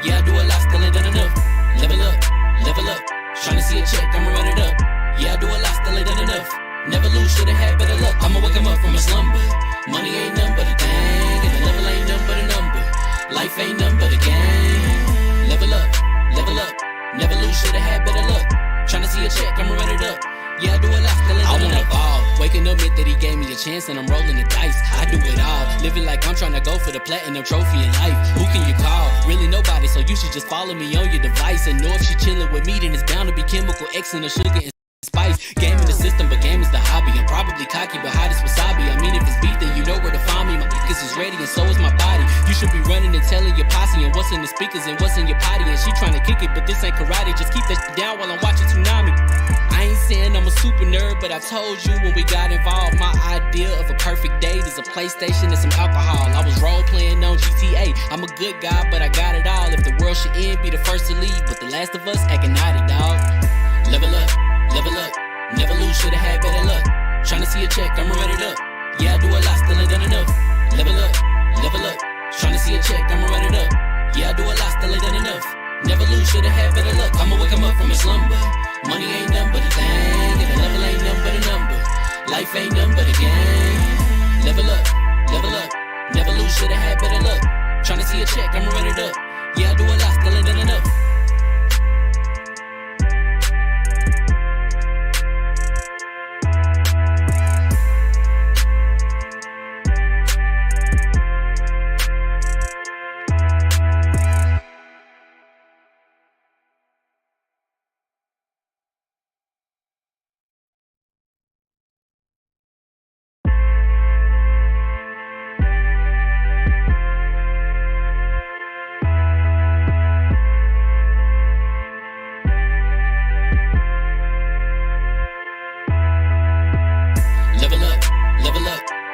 Yeah, I do a lot, still ain't done enough. Level up, level up. Tryna see a check, I'ma run it up. Yeah, I do a lot, still ain't done enough. Never lose, should've had better luck. I'ma wake 'em up from a slumber. Money ain't nothing but a thing, and the level ain't nothing but a number. Life ain't nothing but a game. Level up, level up. Never lose, should've had better luck. Tryna see a check, I'ma run it up. Yeah, I do a lot, still ain't done enough. I wanna ball. Waking up meant that he gave me a chance and I'm rolling the dice. I do it all. Living like I'm trying to go for the platinum trophy in life. Who can you call? Really nobody, so you should just follow me on your device. And know if she chilling with me, then it's bound to be chemical X and the sugar and spice. Game in the system, but game is the hobby. I'm probably cocky, but hot as wasabi. I mean, if it's beef, then you know where to find me. My niggas is ready, and so is my body. You should be running and telling your posse and what's in the speakers and what's in your potty. And she trying to kick it, but this ain't karate. Just keep that shit down while I'm watching Tsunami. I ain't saying I'm a super nerd, but I told you when we got involved, my idea of a perfect date is a PlayStation and some alcohol. I was role playing on GTA. I'm a good guy, but I got it all. If the world should end, be the first to leave, but the last of us acting naughty, dog. Level up, level up. Never lose, should've had better luck. Tryna see a check, I'ma run it up. Yeah, I do a lot, still ain't done enough. Level up, level up. Tryna see a check, I'ma run it up. Yeah, I do a lot, still ain't done enough. Never lose, should've had better luck. I'ma wake 'em up from a slumber. Money ain't nothing but a thing, and the level ain't nothing but a number. Life ain't nothing but a game. Level up, level up. Never lose, should've had better luck. Tryna see a check, I'ma run it up. Yeah, I do a lot, still ain't done enough.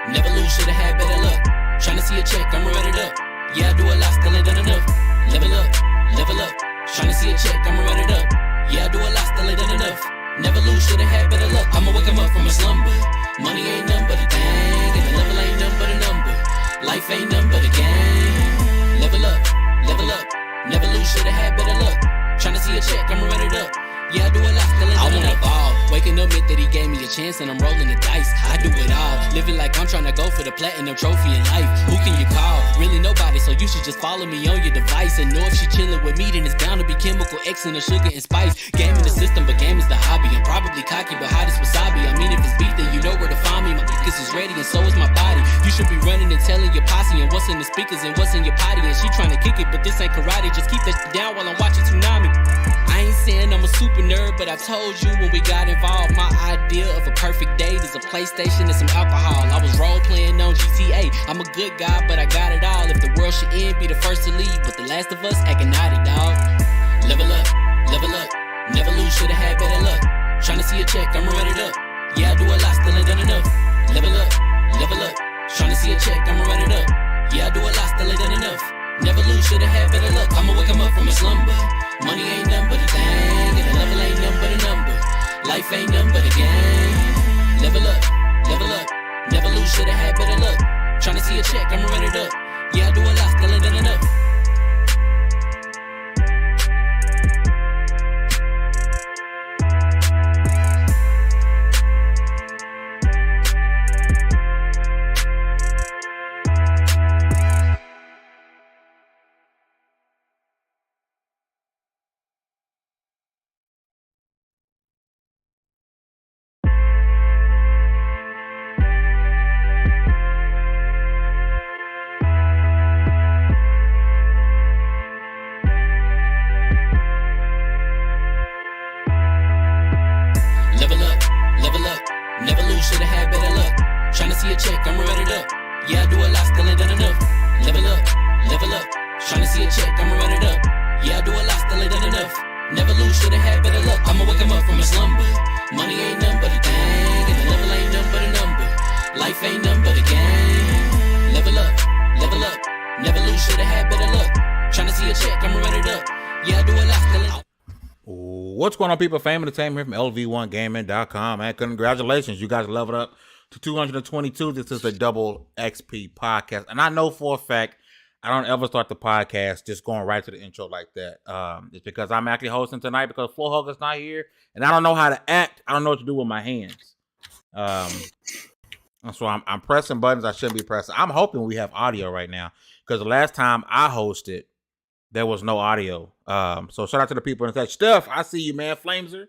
Never lose, should've had better luck. Tryna see a check, I'ma run it up. Yeah, I do a lot, still ain't done enough. Level up, level up. Tryna see a check, I'ma run it up. Yeah, I do a lot, still ain't done enough. Never lose, should've had better luck. I'ma wake 'em up from a slumber. Money ain't nothing but a thing, and the level ain't nothing but a number. Life ain't nothing but a game. Level up, level up. Never lose, should've had better luck. Tryna see a check, I'ma run it up. Yeah, I do a lot, still ain't done enough. I wanna ball. Waking up meant that he gave me a chance and I'm rolling the dice. I do it all. Living like I'm trying to go for the platinum trophy in life. Who can you call? Really nobody, so you should just follow me on your device. And know if she chilling with me, then it's bound to be chemical X and the sugar and spice. Game in the system, but game is the hobby. I'm probably cocky, but hot as wasabi. I mean, if it's beef, then you know where to find me. My niggas is ready, and so is my body. You should be running and telling your posse and what's in the speakers and what's in your potty. And she trying to kick it, but this ain't karate. Just keep that shit down while I'm watching Tsunami. I ain't saying I'm a super nerd, but I told you when we got involved, my idea of a perfect date is a PlayStation and some alcohol. I was role playing on GTA. I'm a good guy, but I got it all. If the world should end, be the first to leave, but the last of us acting naughty, dog. Level up, level up. Never lose, should've had better luck. Tryna see a check, I'ma run it up. Yeah, I do a lot, still ain't done enough. Level up, level up. Tryna see a check, I'ma run it up. Yeah, I do a lot, still ain't done enough. Never lose, should've had better luck. I'ma wake 'em up from a slumber. Money ain't nothing but a thing, and the level ain't nothing but a number. Life ain't nothing but a game. Level up, level up. Never lose, should've had better luck. Tryna see a check, I'ma run it up. Yeah, I do a lot, still ain't done enough. Should've had better luck. Tryna see a check, I'ma run it up. Yeah, I do a lot, still ain't done enough. Level up, level up. Tryna see a check, I'ma run it up. Yeah, I do a lot, still ain't done enough. Never lose, should've had better luck. I'ma wake 'em up from a slumber. Money ain't nothing but a thing, and the level ain't nothing but a number. Life ain't nothing but a game. Level up, level up. Never lose, should've had better luck. Tryna see a check, I'ma run it up. Yeah, I do a lot, still ain't. What's going on, people? Fame Entertainment here from LV1Gaming.com. And congratulations, you guys leveled up to 222. This is a double XP podcast. And I know for a fact I don't ever start the podcast just going right to the intro like that. It's because I'm actually hosting tonight because Flow Hugger's not here, and I don't know how to act. I don't know what to do with my hands. So I'm pressing buttons I shouldn't be pressing. I'm hoping we have audio right now because the last time I hosted, there was no audio. So shout out to the people in the chat. Steph, I see you, man. Flameser,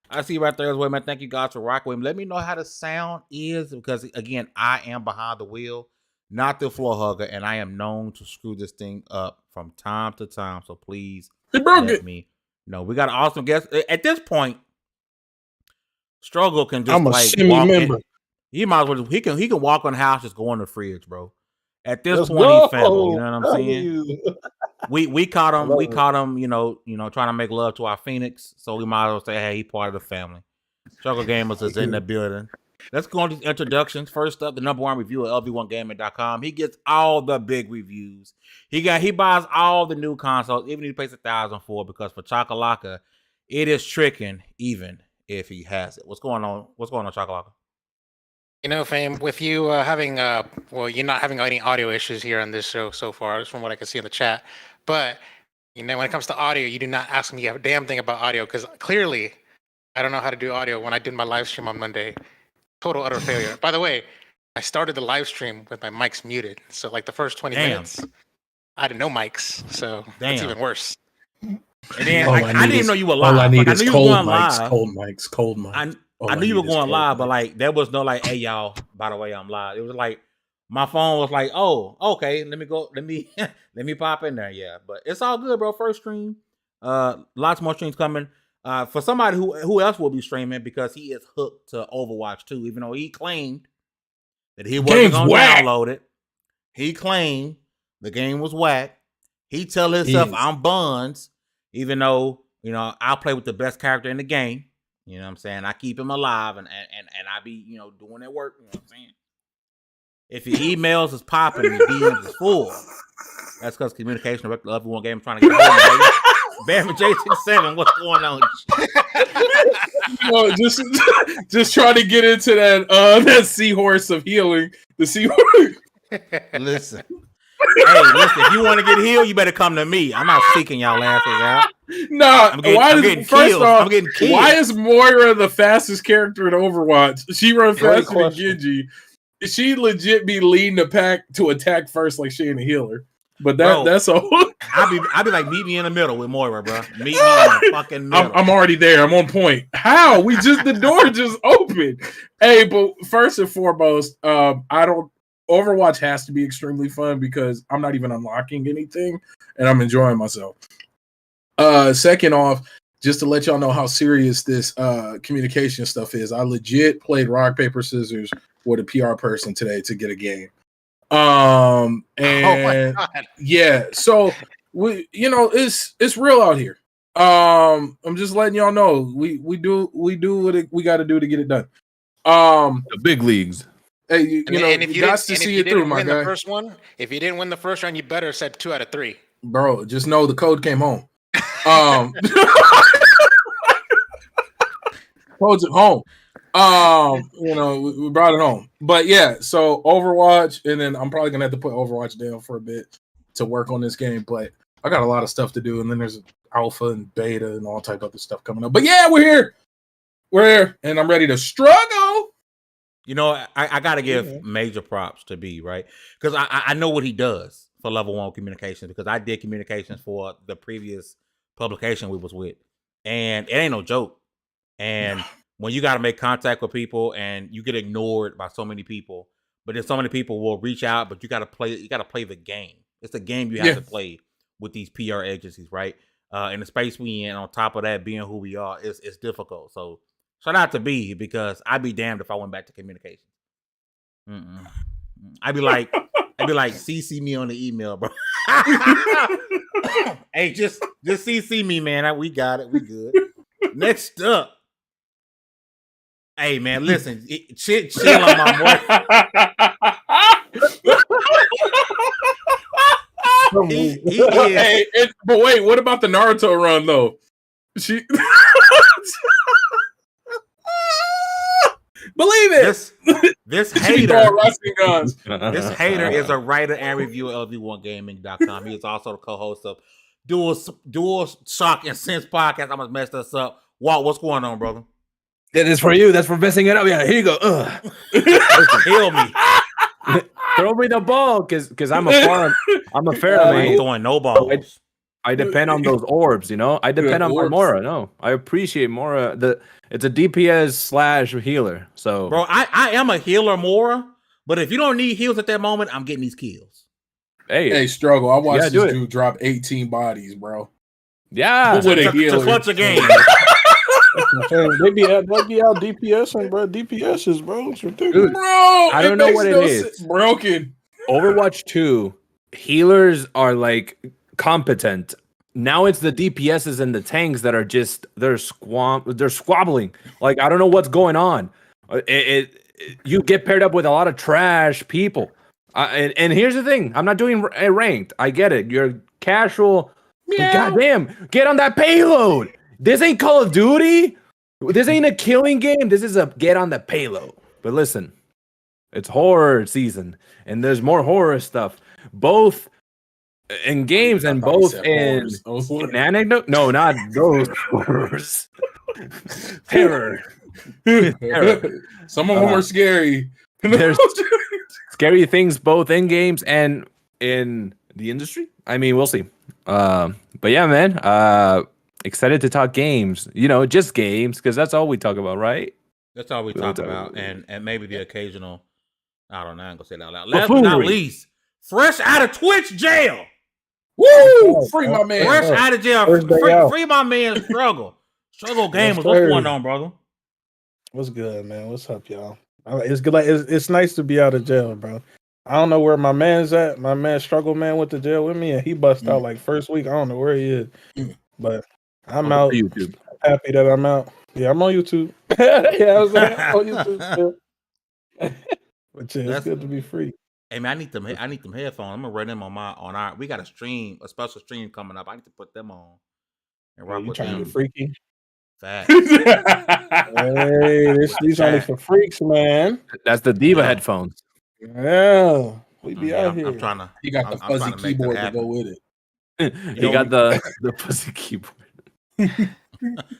I see you right there as well, man. Thank you guys for rocking with me. Let me know how the sound is because, again, I am behind the wheel, not the Floor Hugger, and I am known to screw this thing up from time to time. So please let me know. We got an awesome guest. At this point, Struggle can just walk in. He might as well. He can walk on the house, just go in the fridge, bro. At this point, he's family. You know what I'm saying? We caught him. We caught him. You know, trying to make love to our Phoenix. So we might as well say, hey, he's part of the family. Struggle Gamers is in the building. Let's go on these introductions. First up, the #1 reviewer, LV1Gaming.com. He gets all the big reviews. He buys all the new consoles, even if he pays $1,000 for it, because for Chakalaka, it is tricking even if he has it. What's going on? What's going on, Chakalaka? You know, fam, with you having, you're not having any audio issues here on this show so far, from what I can see in the chat. But, when it comes to audio, you do not ask me a damn thing about audio because clearly I don't know how to do audio when I did my live stream on Monday. Total, utter failure. By the way, I started the live stream with my mics muted. So, the first 20 minutes, I had no mics. So, that's even worse. And then I didn't even know you were live. All I need is cold mics, cold mics. I knew you were going live, but there was no hey y'all, by the way, I'm live. It was my phone was oh, okay, let me pop in there. Yeah, but it's all good, bro. First stream. Lots more streams coming. For somebody who else will be streaming because he is hooked to Overwatch 2, even though he claimed that he wasn't gonna download it. He claimed the game was whack. He tell himself I'm buns, even though, I'll play with the best character in the game. You know what I'm saying? I keep him alive and I be, doing that work. You know what I'm saying? If your emails is popping and your DMs is full, that's because communication director of everyone game trying to get home. Bam and J67, what's going on? Just trying to get into that seahorse of healing. The seahorse. Listen. Hey, listen, if you want to get healed, you better come to me. I'm not seeking y'all asses out. Why is Moira the fastest character in Overwatch? She runs faster than Genji. She legit be leading the pack to attack first like she ain't a healer. But that's all. I'll be meet me in the middle with Moira, bro. Meet me in the fucking middle. I'm already there. I'm on point. How? The door just opened. Hey, but first and foremost, Overwatch has to be extremely fun because I'm not even unlocking anything and I'm enjoying myself. Second off, just to let y'all know how serious this communication stuff is, I legit played rock, paper, scissors with a PR person today to get a game. Oh my God. Yeah, so it's real out here. I'm just letting y'all know we do what we got to do to get it done. The big leagues. Hey, you got to see it through, my guy. If you didn't win the first round, you better have said 2 out of 3. Bro, just know the code came home. Code's at home. We brought it home. But yeah, so Overwatch, and then I'm probably gonna have to put Overwatch down for a bit to work on this game. But I got a lot of stuff to do, and then there's alpha and beta and all type of other stuff coming up. But yeah, we're here, and I'm ready to struggle. I got to give major props to B, right? Because I know what he does for level 1 communications because I did communications for the previous publication we was with. And it ain't no joke. And when you got to make contact with people and you get ignored by so many people, but then so many people will reach out, but you got to play the game. It's a game you have to play with these PR agencies, right? In the space we in, on top of that, being who we are, it's difficult. So shout out to B because I'd be damned if I went back to communication. I'd be like, CC me on the email, bro. Hey, just CC me, man. We got it. We good. Next up. Hey, man, listen. Chill on my boy. He is. Hey, but wait, what about the Naruto run, though? Believe it. This She be hater, throwing wrestling guns. this hater is a writer and reviewer of LV1Gaming.com. He is also the co-host of Dual Shock and Sense podcast. I must mess this up. Walt, what's going on, brother? That is for you. That's for messing it up. Yeah, here you go. Heal me. Throw me the ball, because I'm a fair I ain't man. throwing no balls. I depend on those orbs, I depend on my orbs. Mora. No, I appreciate Mora. It's a DPS / healer. So, Bro, I am a healer more, but if you don't need heals at that moment, I'm getting these kills. Hey, struggle. I watched do this it. dude drop 18 bodies, bro. yeah, With a To healer. clutch a game. They be out DPSing, bro. DPS is, bro. It's ridiculous. Dude, Bro, I don't know makes what it no is. sense. Broken. Overwatch 2 healers are like competent. Now it's the DPSs and the tanks that are just they're squabbling. Like I don't know what's going on. You get paired up with a lot of trash people. And here's the thing: I'm not doing ranked. I get it. You're casual. But goddamn, get on that payload. This ain't Call of Duty. This ain't a killing game. This is a get on the payload. But listen, it's horror season, and there's more horror stuff. Both in games and both in anecdote. No, not those horrors. Terror. Terror. Some of them are scary. There's scary things both in games and in the industry. I mean, we'll see. But yeah, man. Excited to talk games. Just games, because that's all we talk about, right? That's all we talk about, and maybe the occasional. I don't know. I ain't gonna say that out loud. Last but not Buffoonery. least, fresh out of Twitch jail. Woo! Free my man. Fresh out of jail. First day out. Free my man. Struggle Gamers. Yes, What's sir. going on, brother? What's good, man? What's up, y'all? It's good. Like it's nice to be out of jail, bro. I don't know where my man's at. My man Struggle Man went to jail with me, and he bust out like first week. I don't know where he is, but I'm out. YouTube. Happy that I'm out. Yeah, I'm on YouTube. Yeah, I was on YouTube still. But yeah, it's good to be free. Hey man, I need them headphones. I'm gonna run them on our. We got a special stream coming up. I need to put them on and rock You with trying to them. get freaky? Facts. Hey, these only for freaks, man. That's the Diva headphones. Yeah, we be out here. I'm trying to. You got the I'm fuzzy trying to make that keyboard to happen. go with it. You got the pussy keyboard.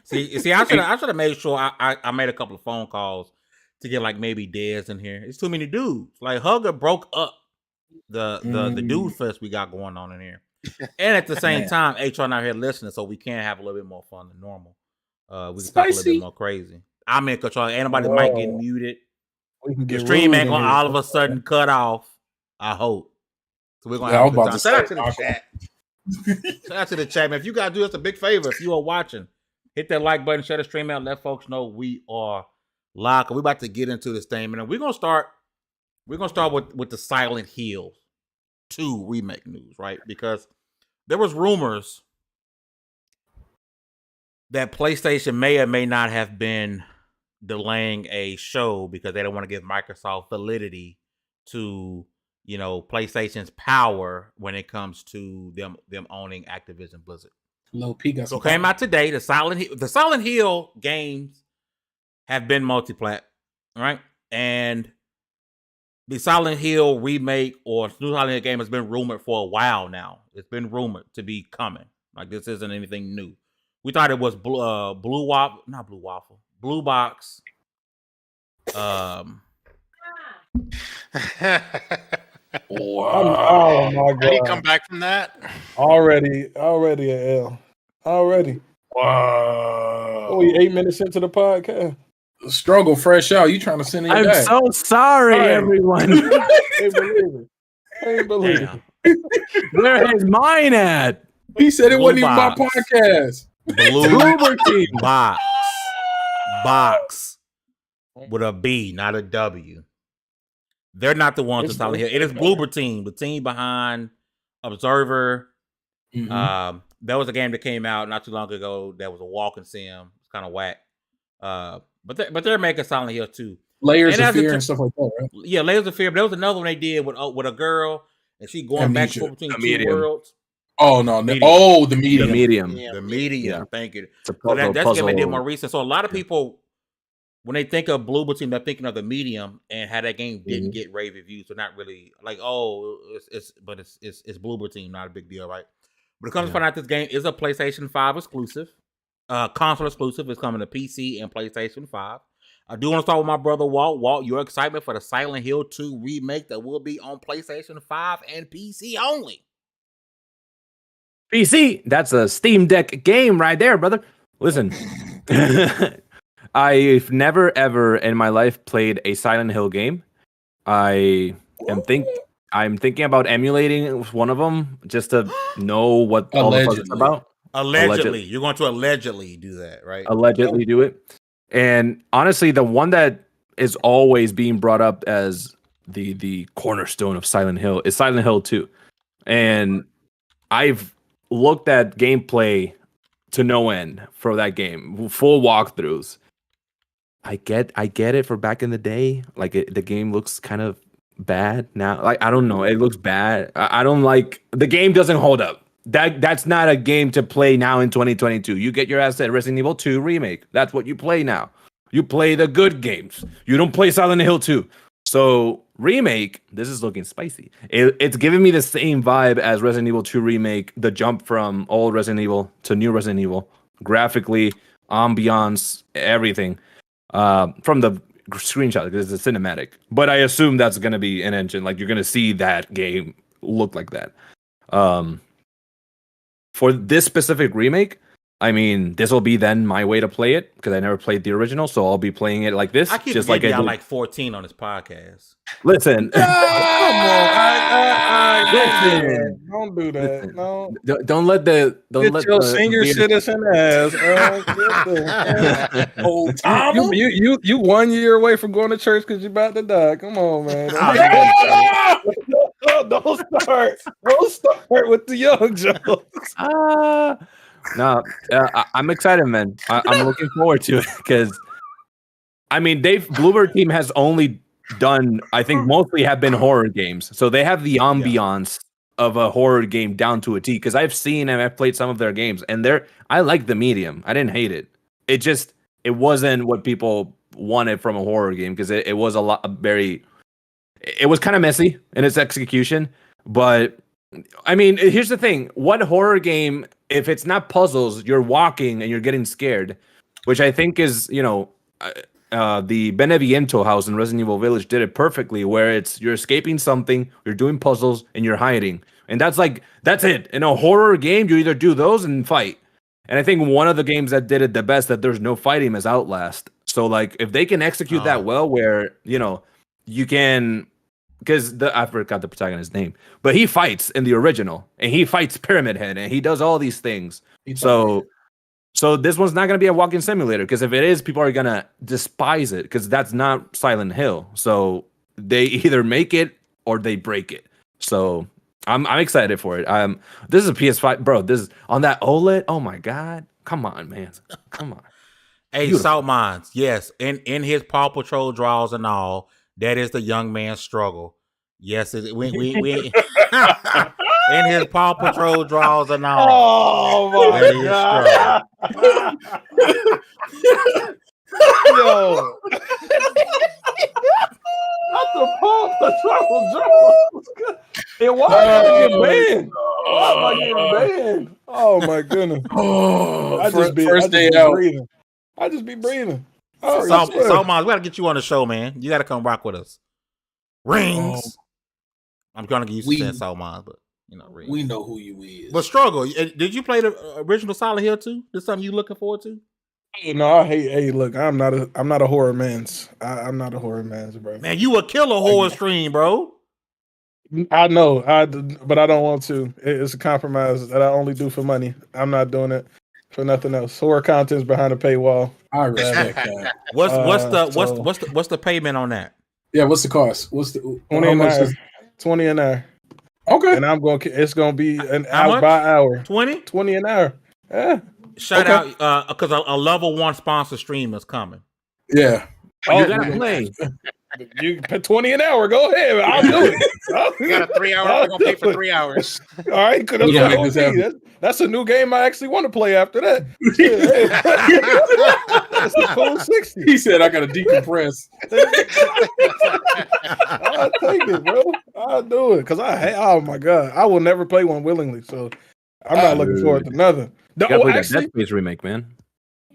See, I should have made sure I made a couple of phone calls to get like maybe Dez in here. It's too many dudes. Like Hugger broke up the dude fest we got going on in here, and at the same time, HR not here listening, so we can have a little bit more fun than normal. We can talk a little bit more crazy. I'm in control. Anybody might get muted. We can The get stream rude ain't in gonna here. all of a sudden cut off. I hope. So we're gonna Yeah, I have was a good about time. to Shout out to say, the chat. Shout out to the chat, man. If you guys do us a big favor, if you are watching, hit that like button, share the stream out, let folks know we are live. We're about to get into this thing, man. We're gonna start with the Silent Hill 2 remake news, right? Because there was rumors that PlayStation may or may not have been delaying a show because they don't want to give Microsoft validity to PlayStation's power when it comes to them owning Activision Blizzard. Lil P got So some came out today. The Silent Hill games have been multi-plat, right? And the Silent Hill remake or new Silent Hill game has been rumored for a while now. It's been rumored to be coming. Like this isn't anything new. We thought it was Blue Box. Oh my How do you come god! back from that? Already a L. Already. Wow. We 8 minutes into the podcast. Struggle fresh out. You trying to send it I'm back? so sorry, Sorry. everyone. Ain't believe it. Ain't believe Damn. it. Where is mine at? He said it Blue wasn't even my box. podcast. Blue box with a B, not a W. They're not the ones It's with Silent Hill. It is Bloober Team, the team behind Observer. Mhm. There was a game that came out not too long ago that was a walking sim. It's kind of whack. But they're making Silent Hill 2. Layers And of as a fear t- and stuff like that, right? Yeah, Layers of Fear. But there was another one they did with a girl and she going back and Amnesia. forth between The two Medium. worlds. Oh no! Medium. Oh, the medium. The medium. Yeah. The Medium. Yeah. Thank you. It's a So that's the game they did puzzle. more recent. So a lot of people when they think of Bloober Team, they're thinking of the medium and how that game didn't get rave reviews. So not really like, it's Bloober Team, not a big deal, right? But it comes to find out this game is a PlayStation 5 exclusive, console exclusive. It's coming to PC and PlayStation 5. I do want to start with my brother Walt. Walt, your excitement for the Silent Hill 2 remake that will be on PlayStation 5 and PC only. PC, that's a Steam Deck game right there, brother. Listen, I've never ever in my life played a Silent Hill game. I'm thinking about emulating one of them just to know what all the fuss is about. Allegedly, you're going to allegedly do that, right? Allegedly do it. And honestly, the one that is always being brought up as the cornerstone of Silent Hill is Silent Hill 2. And I've looked at gameplay to no end for that game, full walkthroughs. I get it for back in the day. Like the game looks kind of bad now. Like I don't know, it looks bad. I don't like the game. Doesn't hold up. That's not a game to play now in 2022. You get your ass at Resident Evil 2 remake. That's what you play now. You play the good games. You don't play Silent Hill 2. So remake, this is looking spicy. It's giving me the same vibe as Resident Evil 2 remake. The jump from old Resident Evil to new Resident Evil, graphically, ambiance, everything. From the screenshot, because it's a cinematic. But I assume that's going to be an engine. Like you're going to see that game look like that. For this specific remake, I mean, this will be then my way to play it because I never played the original, so I'll be playing it like this. I keep just like I y'all like 14 on this podcast. Listen, Come on, listen. Don't do that. Listen. No, don't let your senior citizen ass. Old Tom. You 1 year away from going to church because you're about to die. Come on, man. Don't start with the young jokes. I'm excited, man. I'm looking forward to it because, I mean, Bloober Team has only done, I think, mostly have been horror games, so they have the ambiance of a horror game down to a T. Because I've seen and I've played some of their games, and I like the medium. I didn't hate it. It wasn't what people wanted from a horror game because it was it was kind of messy in its execution. But I mean, here's the thing: what horror game, if it's not puzzles, you're walking and you're getting scared, which I think is, the Beneviento house in Resident Evil Village did it perfectly, where you're escaping something, you're doing puzzles, and you're hiding. And that's it. In a horror game, you either do those and fight. And I think one of the games that did it the best, that there's no fighting, is Outlast. So like, if they can execute that well, where, you can, because I forgot the protagonist's name, but he fights in the original, and he fights Pyramid Head, and he does all these things. So this one's not going to be a walking simulator, because if it is, people are going to despise it, because that's not Silent Hill. So they either make it or they break it. So I'm excited for it. This is a PS5, bro. This is on that OLED. Oh my god! Come on, man. Come on. Hey, Salt Mines. Yes, in his Paw Patrol draws and all, that is the young man's struggle. Yes, we in his Paw Patrol draws and all. Oh my god! Yo, not the Paw Patrol draws. And why am I getting banned? Why am I getting banned? Oh my goodness! I just be breathing. Oh, Salt Mines, we gotta get you on the show, man. You gotta come rock with us. Rings. I'm trying to get used to saying Salt Mines, but rings. We know who you is. But struggle. Did you play the original Silent Hill 2? This something you looking forward to? No, I hate. Hey, look, I'm not a horror man's. I'm not a horror man's, bro. Man, you a killer horror stream, bro. I know, but I don't want to. It's a compromise that I only do for money. I'm not doing it for nothing else. Horror content's behind a paywall. I respect that. What's the payment on that? Yeah, what's the cost? What's the 20 an hour? 20 an hour. Okay, and it's gonna be an hour by hour. 20 an hour. Yeah. Shout out because a level 1 sponsor stream is coming. Yeah. You gotta play. You pay 20 an hour. Go ahead. I'll do it. You got a 3 hour. We're gonna pay for 3 hours. All right, that's a new game I actually want to play after that. It's a cool 60. He said, "I gotta decompress." I'll take it, bro. I'll do it. Oh my god. I will never play one willingly. So I'm not looking forward to nothing. You gotta play that Dead Space remake, man.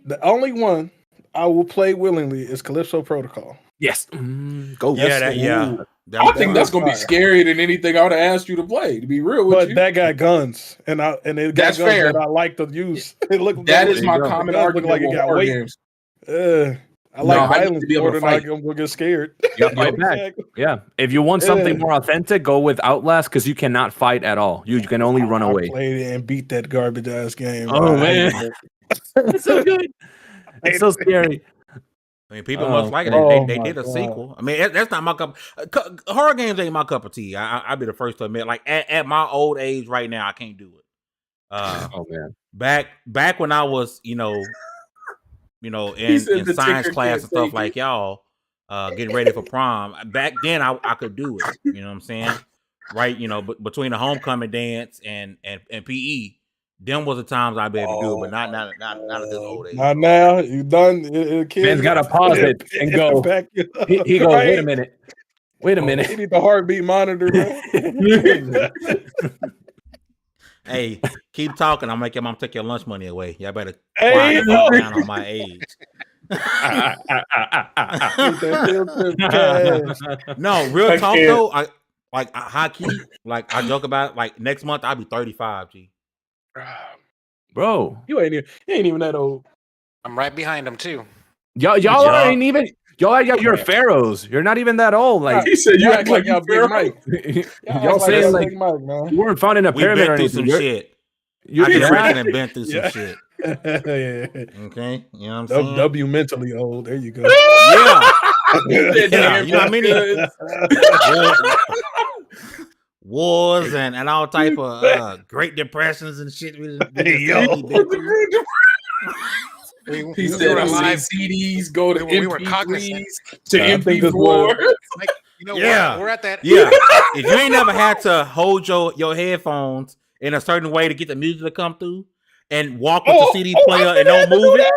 The only one I will play willingly is Calypso Protocol. Yes. Go. Yeah, I think that's gonna be scarier than anything I would have asked you to play. To be real with you, that got guns, and it got that's guns fair. that I like to use. That is my common argument like it with got horror weight. games. I like I need violence to be able more to than I fight. will get scared. You gotta fight back. Yeah. If you want something more authentic, go with Outlast because you cannot fight at all. You can only run away. I played it and beat that garbage ass game. Oh man, it's so good. It's so scary. I mean, people must like it. They did a sequel. I mean, that's not my cup. Horror games ain't my cup of tea. I'll be the first to admit. Like at my old age, right now, I can't do it. Oh man, back when I was, in science class and stuff like y'all, getting ready for prom. Back then, I could do it. You know what I'm saying? Right? But between the homecoming dance and PE. Them was the times I'd be able to do it, but not at this old age. Not now. You done. Man's got to pause it and go. He goes, wait a minute. You need the heartbeat monitor, man. Hey, keep talking. I'm making mom take your lunch money away. Y'all better quiet down on my age. No, real talk though. I like high key. Like I joke about it, like next month I'll be 35. G. Bro, you ain't even that old. I'm right behind him too. Y'all ain't even. You're pharaohs. You're not even that old. Like he said, you act like y'all Big Mike. Y'all saying like Mike, man. you weren't found in a pyramid or anything. Some shit. I just freaking been through some shit. Okay, you know what I'm saying? W mentally old. There you go. Yeah. You know what I mean? Wars and all type of Great Depressions and shit. He said, "Live CDs go to we were MP3s cognizant to MP4." Like, Yeah. we're at that. Yeah. If you ain't never had to hold your headphones in a certain way to get the music to come through and walk with the CD player and don't move it.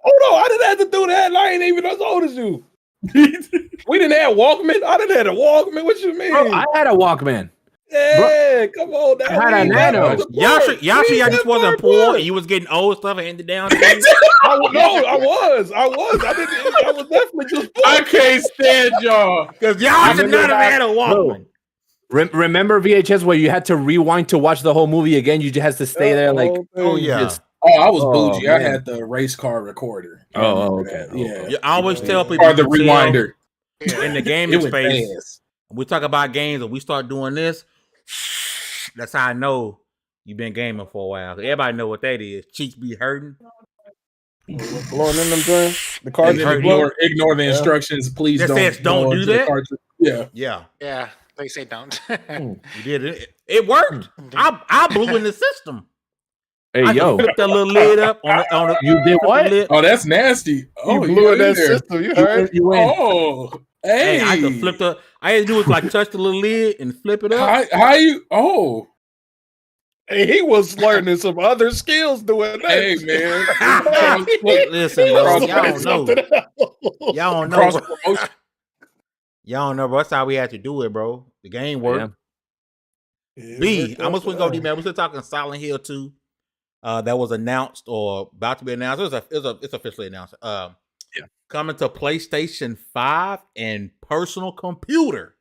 Oh no, I didn't have to do that. And I ain't even as old as you. We didn't have Walkman. I didn't have a Walkman. What you mean? Bro, I had a Walkman. Yeah, come on. I had a Nano. Y'all just wasn't poor and you was getting old stuff handed down to you. I was. I was definitely just poor. I can't stand y'all because y'all should not have had a Walkman. Remember VHS where you had to rewind to watch the whole movie again? You just had to stay there like, oh yeah. I was bougie. I had the race car recorder. Okay. Yeah. I always tell people or the rewinder in the gaming space. We talk about games and we start doing this. That's how I know you've been gaming for a while. Everybody know what that is. Cheeks be hurting. Blowing in them joints. The cartridge. Ignore the instructions, please. That says don't do that. Yeah. They say don't. You did it. It worked. I blew in the system. Hey, I flipped that little lid up on the You did what? Oh, that's nasty. Oh, you blew in that system. You heard? You win. Oh, hey. I could flip the. I had to do is like touch the little lid and flip it up. How you? Oh, hey, he was learning some other skills doing that. Hey, man. Listen, bro, y'all don't know. Y'all don't know. Y'all don't know, bro. That's how we had to do it, bro. The game worked. Yeah, B, I'm gonna swing go D, man. We're still talking Silent Hill 2. That was announced or about to be announced. It's officially announced. Coming to PlayStation 5 and personal computer.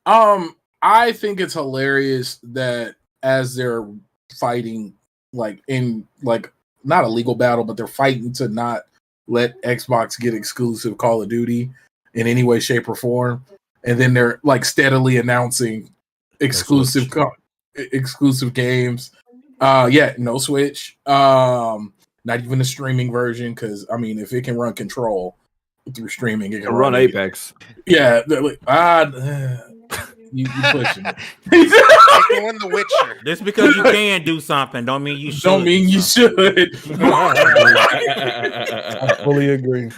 I think it's hilarious that as they're fighting, like in like not a legal battle, but they're fighting to not let Xbox get exclusive Call of Duty in any way, shape, or form, and then they're like steadily announcing exclusive games. No Switch. Not even a streaming version, because I mean, if it can run Control through streaming, it can run Apex. Yeah, you pushing it. Doing The Witcher. Just because you can do something, don't mean you should. Don't mean you should. I fully agree.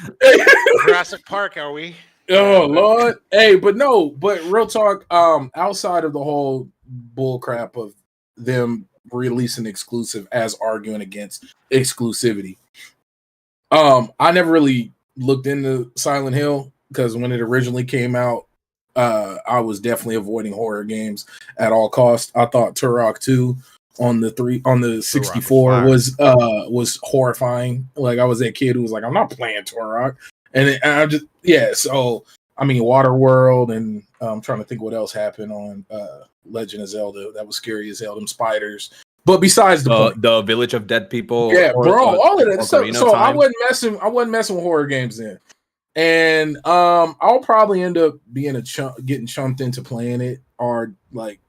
Jurassic Park, are we? Oh Lord, hey, but real talk. Outside of the whole bull crap of them releasing exclusive as arguing against exclusivity, I never really looked into Silent Hill because when it originally came out, I was definitely avoiding horror games at all costs. I thought Turok 2 on the 64 was horrifying. Like I was that kid who was like, I'm not playing Turok, and I just So I mean, Waterworld, and I'm trying to think what else happened on Legend of Zelda. That was scary as hell. Them spiders. But besides the Village of Dead People, all of that. So I time. wasn't messing with horror games then. And I'll probably end up being getting chumped into playing it, or like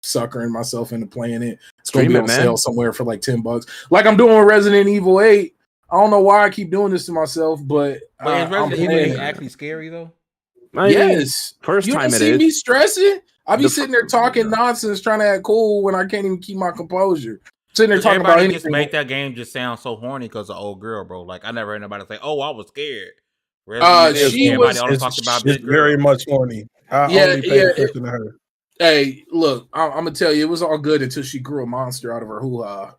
suckering myself into playing it. It's gonna be on sale somewhere for like $10. Like I'm doing with Resident Evil 8. I don't know why I keep doing this to myself, but is Resident Evil 8 actually scary though? Yes. First you time don't it see is. me stressing. I be sitting there talking nonsense, trying to act cool when I can't even keep my composure. Sitting there talking about anything. Just make that game just sound so horny because of old girl, bro. Like I never heard nobody say, "Oh, I was scared." It's very much horny. I only pay attention to her. Hey, look, I'm gonna tell you, it was all good until she grew a monster out of her hoo-ha.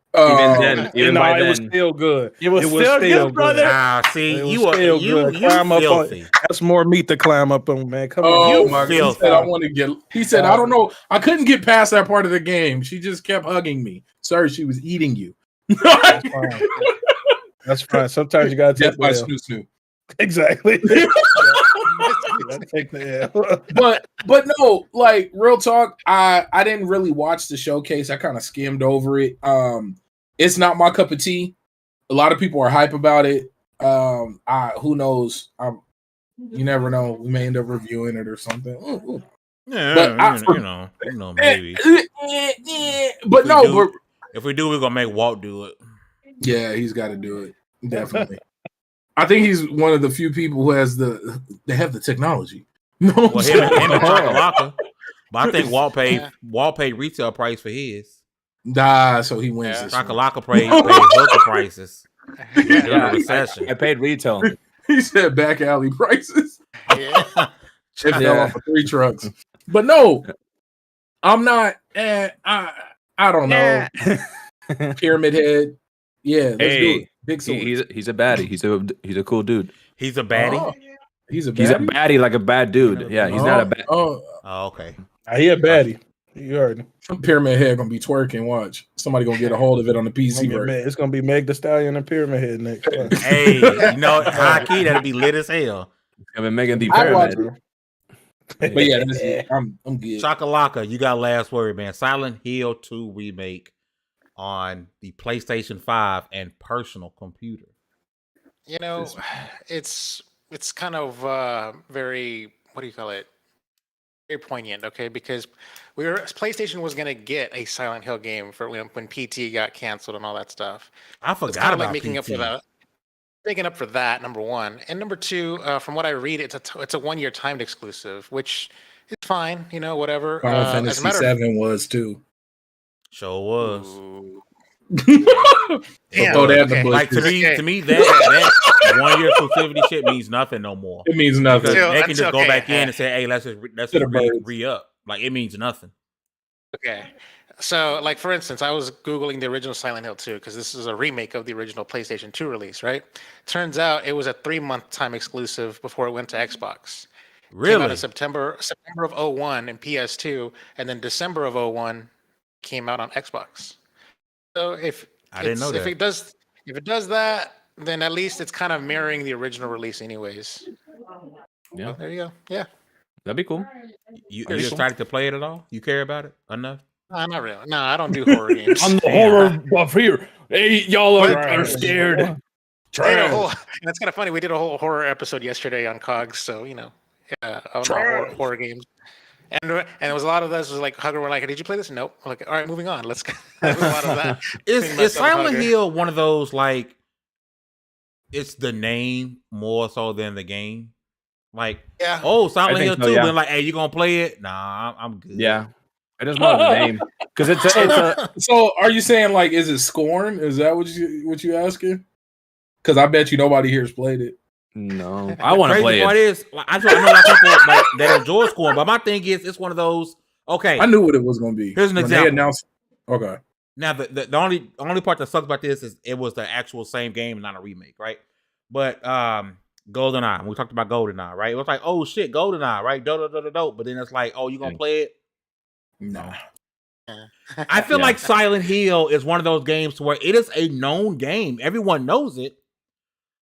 Even by then, it was still good. It was still good, brother. See, you filthy. That's more meat to climb up on, man. Come on, you filthy. He said, I want to get. He said, I don't know. I couldn't get past that part of the game. She just kept hugging me. Sorry, she was eating you. That's fine. That's fine. Sometimes you gotta take my snoo. Exactly. but no, like real talk, I didn't really watch the showcase. I kind of skimmed over it. It's not my cup of tea. A lot of people are hype about it. Who knows? You never know. We may end up reviewing it or something. Ooh. Yeah, but you know, maybe. But if we do, we're gonna make Walt do it. Yeah, he's got to do it. Definitely. I think he's one of the few people who has they have the technology. No, well, him and Chakalaka. But I think Walt paid retail price for his. Nah, so he wins. Chakalaka paid hooker prices during the recession. I paid retail. He said back alley prices. Yeah, it fell off of 3 trucks. But no, I'm not. I don't know. Pyramid Head. Yeah, let's do it. Big sword. He's a baddie. He's a cool dude. He's a baddie. Oh, he's a baddie, like a bad dude. Yeah, he's not a bad. Oh, okay. He a baddie. You heard. Pyramid Head gonna be twerking. Watch, somebody gonna get a hold of it on the PC. It's gonna be Meg the Stallion and Pyramid Head next. Hey, high key that'd be lit as hell. It's gonna be Megan the Pyramid. But yeah, I'm good. Chakalaka, you got last word, man. Silent Hill 2 remake on the PlayStation 5 and personal computer. It's kind of very, what do you call it? Very poignant, okay? Because PlayStation was gonna get a Silent Hill game for when PT got canceled and all that stuff. I forgot about making PT. Up for that, number one, and number two. From what I read, it's a 1-year timed exclusive, which is fine. Whatever. Final Fantasy 7 was too. Sure was. Damn, like to me that 1-year exclusivity shit means nothing no more. It means nothing. They can just go back in and say, "Hey, let's just re-up." Like it means nothing. Okay, so like for instance, I was googling the original Silent Hill 2 because this is a remake of the original PlayStation 2 release, right? Turns out it was a 3-month time exclusive before it went to Xbox. Really? Came out in September of 01 in PS2, and then December of 01 came out on Xbox. So if it does that, then at least it's kind of mirroring the original release, anyways. Yeah, well, there you go. Yeah, that'd be cool. You excited to play it at all? You care about it enough? No, not really. No, I don't do horror games. I'm the horror buff here. Hey, y'all are scared. That's kind of funny. We did a whole horror episode yesterday on COGS, so horror games. And there was a lot of this was like Hugger were like, did you play this? Nope. I'm like, all right, moving on. Let's go. There's a lot of that. Is Silent Hill one of those like it's the name more so than the game? Like, Silent Hill 2, then like, hey, you gonna play it? Nah, I'm good. Yeah. I just know the name. Because it's a So are you saying like is it Scorn? Is that what you asking? Because I bet you nobody here's played it. No, I want to play it. Is, like, I know a lot of people like, that enjoy Scorn, but my thing is, it's one of those. Okay, I knew what it was going to be. Here's an example. Okay. Now, the only part that sucks about this is it was the actual same game, not a remake, right? But GoldenEye, we talked about GoldenEye, right? It was like, oh shit, GoldenEye, right? Dope. But then it's like, oh, you gonna play it? No. I feel like Silent Hill is one of those games where it is a known game. Everyone knows it,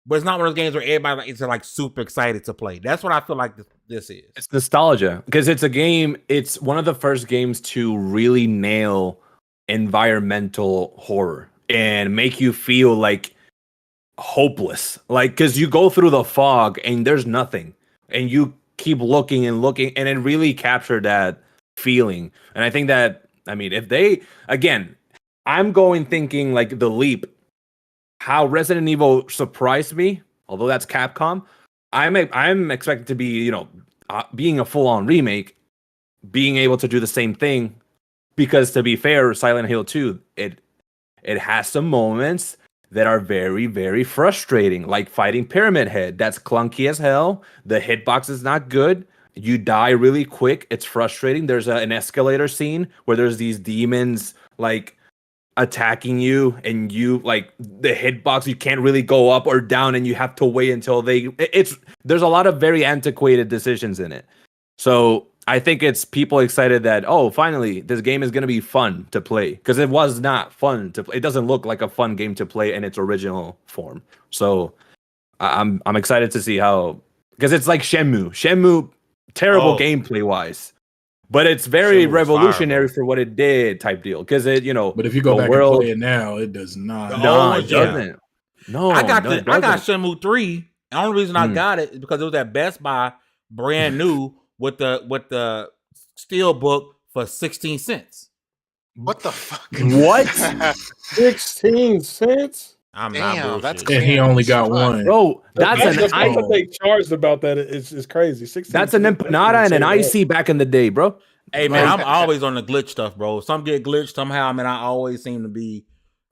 but it's not one of those games where everybody is like super excited to play. That's what I feel like this is. It's nostalgia because it's a game. It's one of the first games to really nail environmental horror and make you feel like hopeless. Like, because you go through the fog and there's nothing, and you keep looking and looking, and it really captured that feeling. And I think that, I mean, if they, again, I'm going thinking like the leap, how Resident Evil surprised me, although that's Capcom. I'm expected to be, being a full-on remake, being able to do the same thing, because to be fair, Silent Hill 2, it has some moments that are very, very frustrating, like fighting Pyramid Head. That's clunky as hell. The hitbox is not good. You die really quick. It's frustrating. There's an escalator scene where there's these demons like attacking you, and you like the hitbox, you can't really go up or down, and you have to wait until there's a lot of very antiquated decisions in it. So I think it's people excited that, oh, finally this game is going to be fun to play, because it was not fun to play. It doesn't look like a fun game to play in its original form. So I'm excited to see how, because it's like Shenmue, terrible gameplay wise, but it's very revolutionary for what it did, type deal. Because it, But if you go back and play it now, it does not. No, it doesn't. No, I got Shenmue 3. The only reason I got it is because it was at Best Buy, brand new, with the steel book for 16 cents. What the fuck? What? 16 cents? I'm Damn, not. And he only got one. Bro, that's what they charged about that. It's crazy. 16 that's an empanada and an IC back in the day, bro. Hey man, I'm always on the glitch stuff, bro. Some get glitched somehow. I mean, I always seem to be.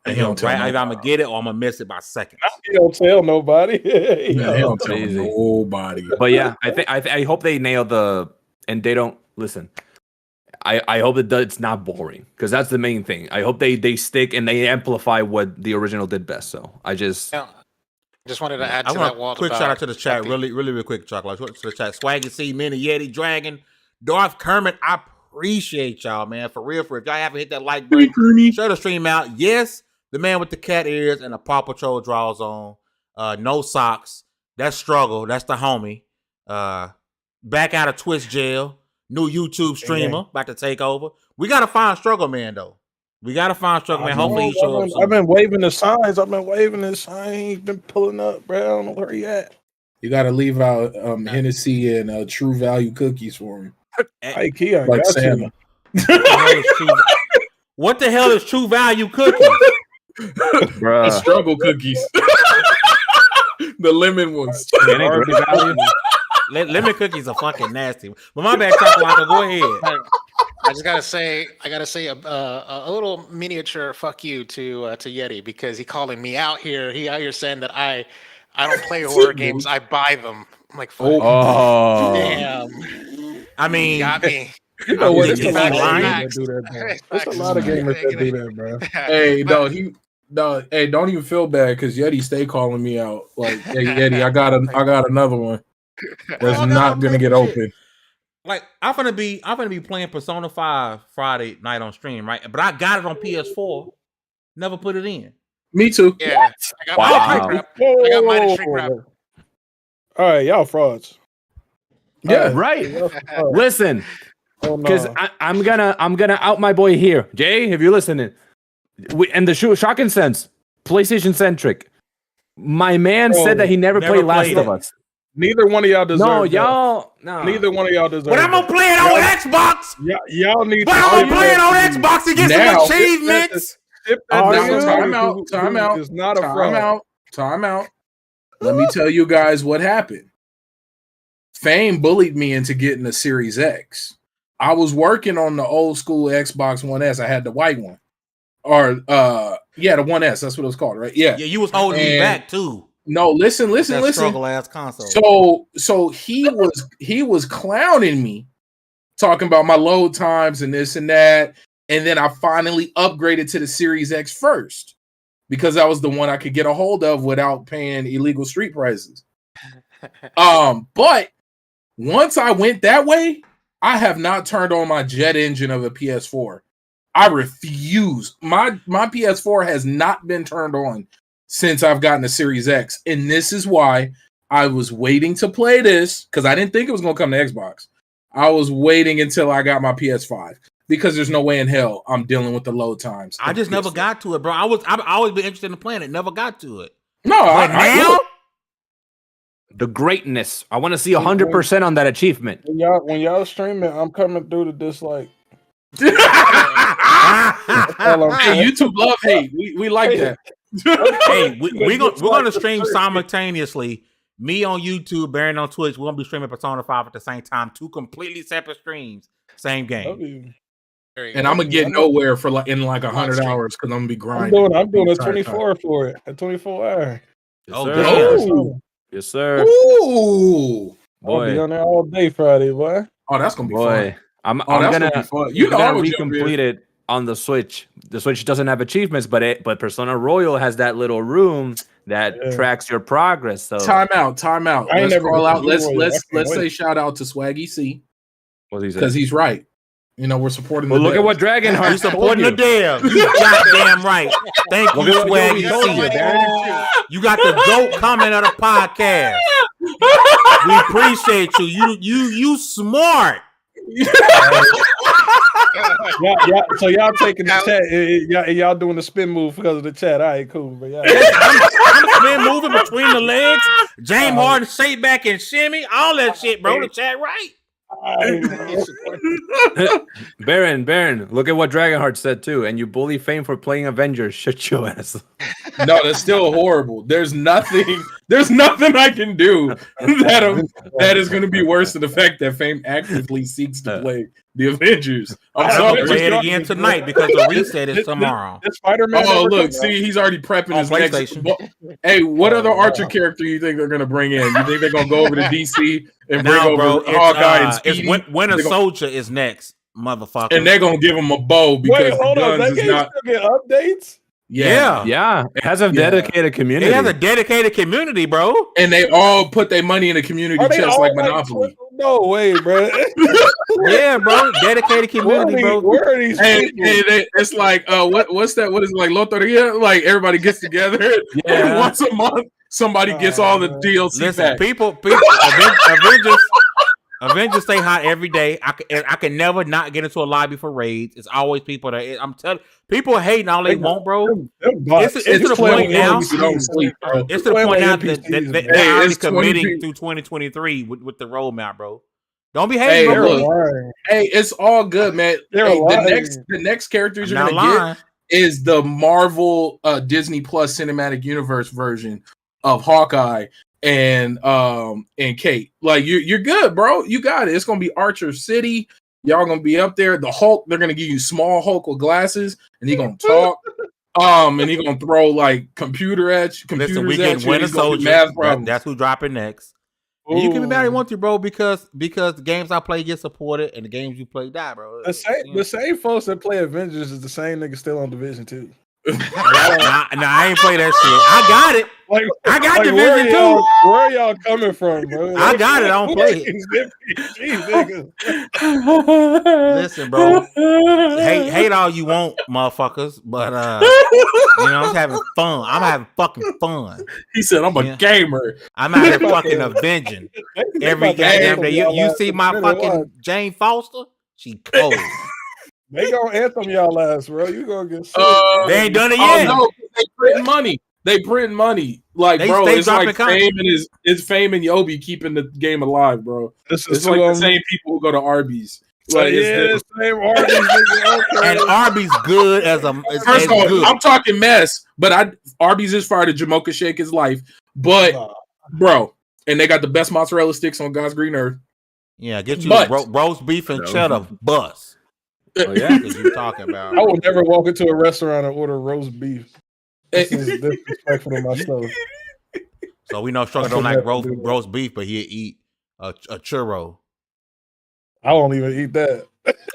Either I'm gonna get it or I'm gonna miss it by seconds. He don't tell nobody. He don't tell nobody. But yeah, I hope they nail and they don't listen. I hope it's not boring, because that's the main thing. I hope they stick and they amplify what the original did best. So I just wanted to add to that wall. Quick shout out to the chat, really quick, Chocolate. To the chat, Swaggy C, Mini Yeti, Dragon, Darth Kermit. I appreciate y'all, man. For real. If y'all haven't hit that like button, share the stream out. Yes, the man with the cat ears and the Paw Patrol draws on. No socks. That's Struggle. That's the homie. Back out of Twitch jail. New YouTube streamer about to take over. We gotta find Struggle Man though. Hopefully he shows up soon. I've been waving the signs. He's been pulling up, bro. I don't know where he at. You gotta leave out Hennessy and True Value cookies for him. Hey, Keon, like Santa. What the hell is True Value cookies? Bruh. The Struggle cookies. The lemon ones. Lemon cookies are fucking nasty. But my bad, Chocolate. Go ahead. I just gotta say a little miniature fuck you to Yeti, because he calling me out here. He out here saying that I don't play horror games. I buy them. I'm like, fuck. Oh, damn. I mean, got me. You know what? There's a lot of gamers that do that, bro. There's a lot of gamers that do that, bro. Hey, hey, don't even feel bad, because Yeti stay calling me out. Like, hey, Yeti, I got another one that's not gonna get open. Like, I'm gonna be playing Persona 5 Friday night on stream, right? But I got it on PS4. Never put it in. Me too. Yeah. I got mine in shrink wrap. All right, y'all frauds. Yeah, right. Listen, because I'm gonna out my boy here, Jay. If you're listening, and the shocking sense, PlayStation centric. My man said that he never played Last of Us. Neither one of y'all deserve. No, that. y'all. No. Neither one of y'all deserve. But I'm gonna play it on Xbox. Y'all need. But I'm gonna play it on Xbox to get some achievements. Time out. It's not a fraud. Time out. Let me tell you guys what happened. Fame bullied me into getting a Series X. I was working on the old school Xbox One S. I had the white one, or the One S. That's what it was called, right? Yeah. Yeah, you was holding me back too. No, listen. Struggle ass console. So he was clowning me, talking about my load times and this and that, and then I finally upgraded to the Series X first. because that was the one I could get a hold of without paying illegal street prices. But once I went that way, I have not turned on my jet engine of a PS4. I refuse. My PS4 has not been turned on since I've gotten a Series X. And this is why I was waiting to play this, because I didn't think it was going to come to Xbox. I was waiting until I got my PS5, because there's no way in hell I'm dealing with the load times. I just never got to it, bro. I've always been interested in playing it. Never got to it. No, But now, The greatness. I want to see 100% on that achievement. When y'all streaming, I'm coming through the dislike. Hey, YouTube love hate. We like that. hey, we're gonna stream simultaneously. Me on YouTube, Baron on Twitch. We're gonna be streaming Persona 5 at the same time. 2 completely separate streams, same game. And I'm gonna get nowhere for in 100 hours because I'm gonna be grinding. I'm doing a 24 for it. A 24 hour. Yes, Oh, sir. damn. Yes, sir. Ooh. I'll be on there all day Friday, boy. Oh, that's gonna be Boy, fun. I'm That's gonna be fun. I'm gonna I'm gonna recomplete it on the Switch. The Switch doesn't have achievements, but Persona Royal has that little room that tracks your progress. So Time out. I ain't Let's never call out. been to Let's Royal. say shout out to Swaggy C, what he said. because he's right. You know, we're supporting. Well, the look at devs. what Dragonheart You supporting the dev. You goddamn right. Thank you, Look at what Swaggy we told you, C. Darren. You got the GOAT comment of the podcast. We appreciate you. You smart. So y'all taking the chat. Y'all doing the spin move because of the chat. All right, cool. But I'm spin moving between the legs. James Harden shake back and shimmy. All that shit, bro. The chat right. Baron, look at what Dragonheart said too. And you bully Fame for playing Avengers. Shut your ass. No, that's still horrible. There's nothing I can do that is going to be worse than the fact that Fame actively seeks to play the Avengers. I'm I'm gonna sorry. play it again tonight because the reset is tomorrow. Spider-Man. Oh, look, see, he's already prepping On his next. PlayStation. Hey, what other Archer character you think they're going to bring in? You think they're going to go over to DC and bring Now, over bro, Hawkeye and it's Speedy? Winter They're gonna- Soldier is next, motherfucker. And they're going to give him a bow because Wait, hold the on. guns That is game not. still get updates? Yeah. Yeah, it has a dedicated community. It has a dedicated community, bro. And they all put their money in the community Are they chest all like Monopoly. No way, bro. Yeah, bro. Dedicated community, bro. Where are these And people? it's like what's that? What is it, like Loteria? Like everybody gets together Yeah. once a month. Somebody gets all the DLC Listen, back. people, Avengers stay hot every day. I can never not get into a lobby for raids. It's always people that I'm telling people hating all they want, bro. It's to the point now. You don't sleep, bro. It's to the point now that NPCs, they're Hey, already it's 20 committing people. through 2023 with the roadmap, bro. Don't be hating, Hey, bro. look. Hey, it's all good, man. They're Hey, lying. the next characters I'm you're not gonna lying. get is the Marvel Disney Plus Cinematic Universe version of Hawkeye and Kate. Like you're good, bro. You got it. It's gonna be Archer City. Y'all gonna be up there. The Hulk, they're gonna give you small Hulk with glasses, and he gonna talk. And he gonna throw like computers Listen, we at getting you. Winter He's gonna do Soldier. math problems. That's who's dropping next. And you can be mad if you want to, bro, because the games I play get supported and the games you play die, bro. The same folks that play Avengers is the same nigga still on Division 2. Nah, I ain't play that shit. I got it. Like, I got like, Division 2. Where y'all coming from, bro? I got it. I don't play it. Listen, bro. Hate all you want, motherfuckers. But I'm having fun. I'm having fucking fun. He said, "I'm a gamer. I'm out here fucking avenging every goddamn day. You see my fucking Jane Foster? She cold. They gonna anthem y'all ass, bro. You gonna get sick. They ain't done it Oh yet. no, they print money. They print money. Like, They bro, stay it's like dropping Fame and it's Fame and Yobi keeping the game alive, bro. This is It's like the same people who go to Arby's. Like, the same Arby's nigga. Okay. And Arby's good as a First of all, good. I'm talking mess, but Arby's is fire to Jamocha Shake his life. But bro, and they got the best mozzarella sticks on God's green earth. Yeah, get you But- roast beef and cheddar bus. Oh, yeah. That's what you talking about. I would never walk into a restaurant and order roast beef. This is disrespectful to myself. So we know Struggle don't like roast beef, but he'll eat a churro. I won't even eat that.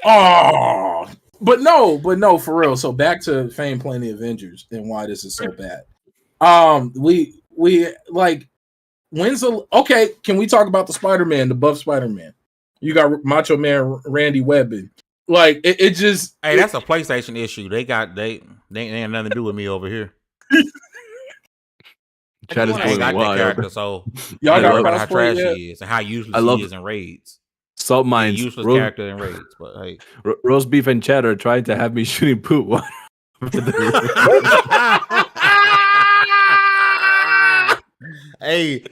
Oh, but no, for real. So back to Fame playing the Avengers and why this is so bad. We like okay, can we talk about the Spider-Man, the buff Spider-Man? You got Macho Man Randy Webbing. Like it just that's a PlayStation issue. They ain't nothing to do with me over here. Chat is I ain't going got that wild. character, so y'all I got know about how cosplay trash yet? he is and how useless I love he is in raids. Salt He's a mines. useless character in raids, but hey. Roast beef and cheddar tried to have me shooting poop. hey,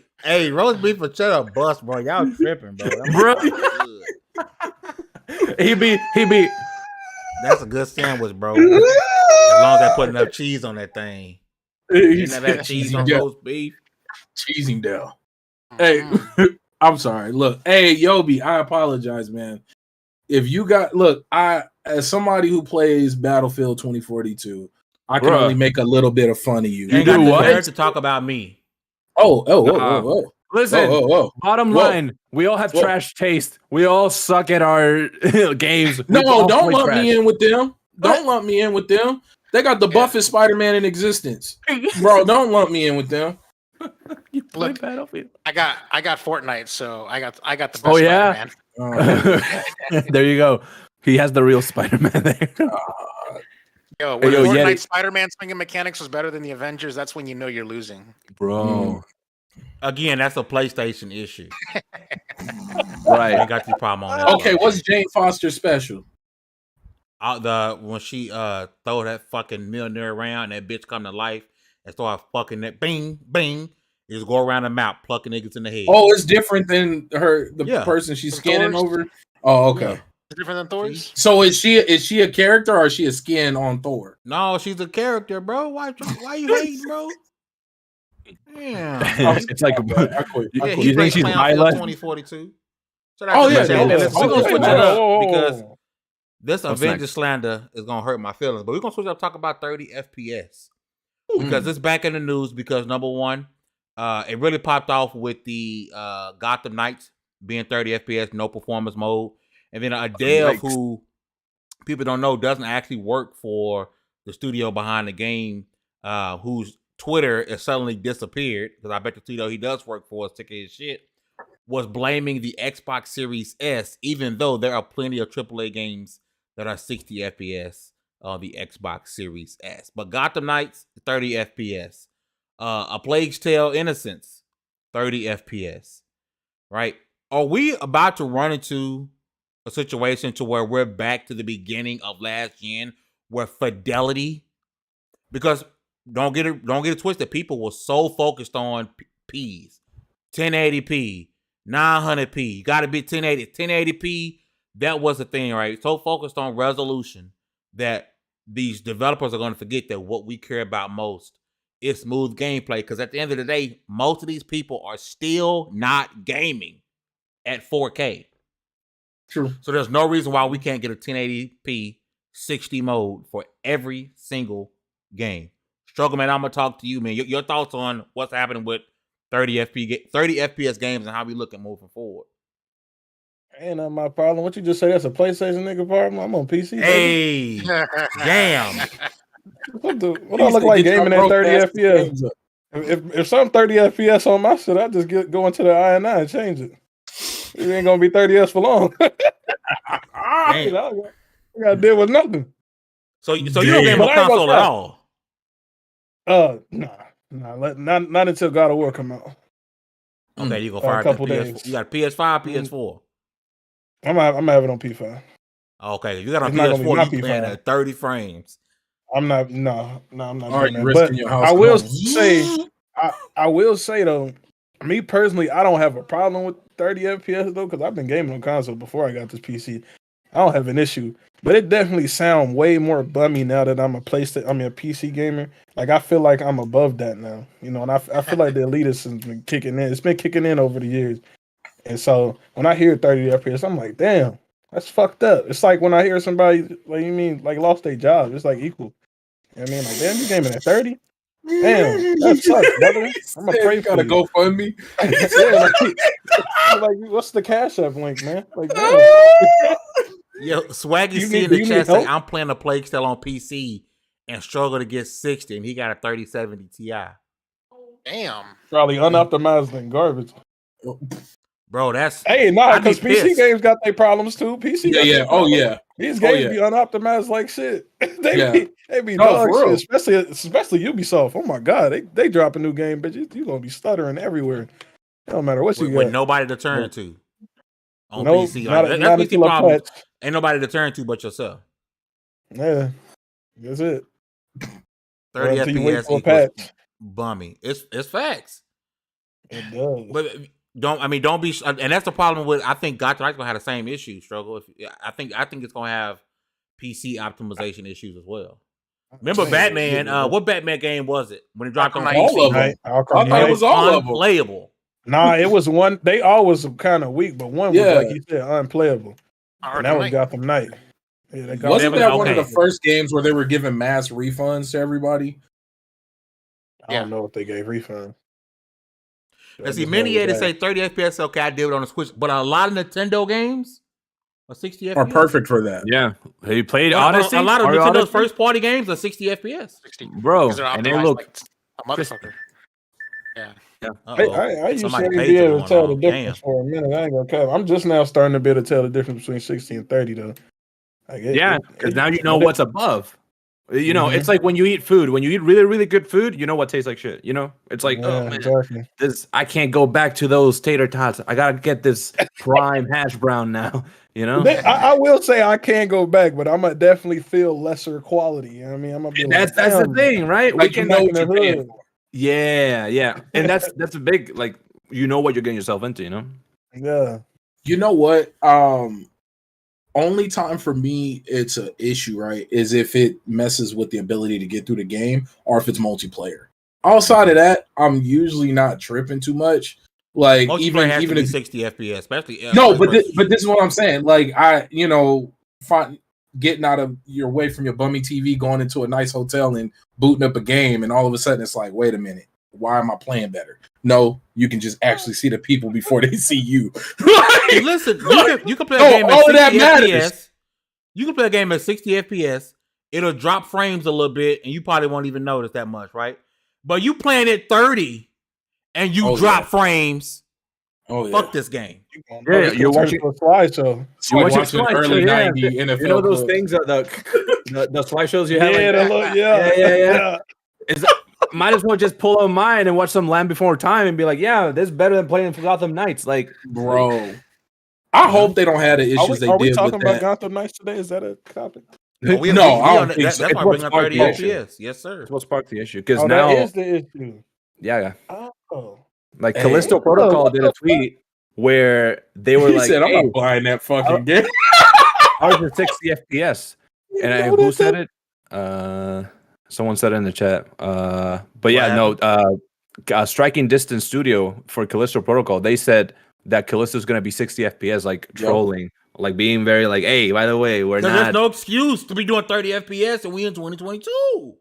roast beef and cheddar bust, bro. Y'all tripping, bro. Bro. he be. That's a good sandwich, bro. As long as I put enough cheese on that thing. You know that cheese on roast beef? Cheesing down. Hey, I'm sorry. Look, hey, Yobi, I apologize, man. If you got as somebody who plays Battlefield 2042, I can only make a little bit of fun of you. You do what? To talk about me. Oh. Listen, bottom line, we all have trash taste. We all suck at our games. No, don't lump me in with them. Don't lump me in with them. They got the buffest Spider-Man in existence. Bro, don't lump me in with them. You play Battlefield. I got Fortnite, so I got the best Spider-Man. There you go. He has the real Spider-Man there. When Fortnite Spider-Man swinging mechanics was better than the Avengers, that's when you know you're losing. Bro. Again, that's a PlayStation issue. Right. I got your problem on that. Okay, what's Jane Foster special? When she throw that fucking millionaire around, that bitch come to life and start fucking that bing, bing. You just go around the map, plucking niggas in the head. Oh, it's different than the person she's scanning over. Oh, okay. Yeah. It's different than Thor's. So is she a character or is she a skin on Thor? No, she's a character, bro. Why you hating, bro? Yeah. It's like you think she's Battlefield 2042? So we're gonna switch it up because this Avengers slander is gonna hurt my feelings. But we're gonna switch up, talk about 30 FPS because it's back in the news. Because number one, it really popped off with the Gotham Knights being 30 FPS, no performance mode, and then Adele, who people don't know doesn't actually work for the studio behind the game, whose Twitter has suddenly disappeared, because I bet the studio he does work for is sick of his shit, was blaming the Xbox Series S, even though there are plenty of AAA games that are 60 FPS on the Xbox Series S. But Gotham Knights, 30 FPS. A Plague's Tale Innocence, 30 FPS. Right? Are we about to run into a situation to where we're back to the beginning of last gen, where fidelity, because don't get it twisted, people were so focused on P's, 1080p, 900p, you gotta be 1080p. That was the thing, right? So focused on resolution that these developers are going to forget that what we care about most is smooth gameplay, because at the end of the day, most of these people are still not gaming at 4K. True. So there's no reason why we can't get a 1080p 60 mode for every single game. Struggle, man, I'm gonna talk to you, man. Your thoughts on what's happening with 30 FPS games and how we looking moving forward. Ain't not my problem. What you just say? That's a PlayStation nigga problem. I'm on PC. Hey, damn. What I look like gaming at 30 FPS? If something 30 FPS on my shit, I just go into the INI and change it. It ain't gonna be 30s for long. I gotta deal with nothing. So you don't game on console at all? Nah, not until God of War come out. Okay, you go fire up PS4. You got a PS5, PS4. I'm gonna have it on P5. Okay, you got on PS4. You playing at 30 frames. I'm not doing that. Risking your house? I will say, I will say though, me personally, I don't have a problem with 30 FPS though, because I've been gaming on console before I got this PC. I don't have an issue, but it definitely sounds way more bummy now that I'm a PC gamer. Like I feel like I'm above that now, you know, and I feel like the elitist has been kicking in. It's been kicking in over the years, and so when I hear 30 FPS, I'm like, damn, that's fucked up. It's like when I hear somebody like lost their job. It's like equal. You know what I mean, like, damn, you gaming at 30? Damn, that sucks, brother. I'm gonna pray for you. Go fund me. Yeah, like, what's the Cash App link, man? Like, damn. Yo, Swaggy You C need- in the you chat need say help? I'm playing a Plague Tale on PC and struggle to get 60, and he got a 3070 Ti. Damn. Probably unoptimized and garbage. Bro, that's Hey, nah, I'd be because PC pissed. games got their problems too. PC got their Oh problems. yeah. These Oh, games yeah. be unoptimized like shit. Yeah. they be No, dog for real. shit, especially Ubisoft. Oh my god, they drop a new game, bitch. You gonna be stuttering everywhere. It don't matter what you with got. nobody to turn to on Nope, PC. not, Like, not that's PC until a problem. patch. Ain't nobody to turn to but yourself. Yeah, that's it. 30 until you wait FPS for a equals patch. bummy. It's facts. It does. But don't be. And that's the problem with. I think Gotham Knight's gonna have the same issue struggle. I think it's gonna have PC optimization issues as well. Remember Batman? What Batman game was it when it dropped on Arkham PC? Knight, I thought it was all of them. Unplayable. Nah, it was one. They always kind of weak, but one was Yeah. like you said, unplayable. And that was Knight. Gotham Knight. Yeah, that got Wasn't that one of Okay. the first games where they were giving mass refunds to everybody? I don't know if they gave refunds. And see, many they say 30 FPS. Okay, I did it on the Switch, but a lot of Nintendo games are 60 FPS. Are perfect for that. Yeah. Have you played Well, Odyssey? a lot of Mario Nintendo's Odyssey? first party games are 60 FPS. 60. Bro, Because they're and they optimized look like a motherfucker. Yeah. I used to Somebody be paid able to to tell the on. difference for a minute. I ain't gonna cut. I'm just now starting to be able to tell the difference between 60 and 30 though. Like yeah, because now you know what's above. You know, it's like when you eat food. When you eat really, really good food, you know what tastes like shit. You know, it's like, oh man, exactly. this I can't go back to those tater tots. I gotta get this prime hash brown now. You know, I will say I can go back, but I'm gonna definitely feel lesser quality. You know what I mean, I'm gonna be that's like, the damn, thing, right? Like, you know what you're paying for. Yeah, and that's a big like you know what you're getting yourself into. You know. Yeah. You know what? Only time for me it's an issue, right, is if it messes with the ability to get through the game or if it's multiplayer. Outside of that, I'm usually not tripping too much. Like Multiplayer has even to be if 60 FPS, especially no, but this is what I'm saying. Like getting out of your way from your bummy TV, going into a nice hotel and booting up a game, and all of a sudden it's like, wait a minute, why am I playing better? No, you can just actually see the people before they see you. Hey, listen, you can play a game at 60 FPS. You can play a game at 60 FPS. It'll drop frames a little bit, and you probably won't even notice that much, right? But you playing at 30, and you drop frames. Oh yeah, fuck this game. Yeah, you're watching a slideshow. You're watching early 90 NFL. You know those things are the slideshows you have. Yeah. Might as well just pull up mine and watch some Land Before Time and be like, yeah, this is better than playing for Gotham Knights. Like, bro, I hope they don't have the issues Are we did talking with about that. Gotham Knights today? Is that a topic? I don't think so. That's why I bring up 30 FPS. Yes, sir. It's what sparked the issue. Because that now is the issue. Yeah. Oh. Like Callisto Protocol did a tweet where they were like, said, I'm not buying that fucking game. Ours is 60 FPS. And who said it? Someone said it in the chat. But yeah, no. Striking Distance Studio for Callisto Protocol, they said that Callisto is going to be 60 FPS, like trolling, like being very like, hey, by the way, we're not. There's no excuse to be doing 30 FPS and we in 2022.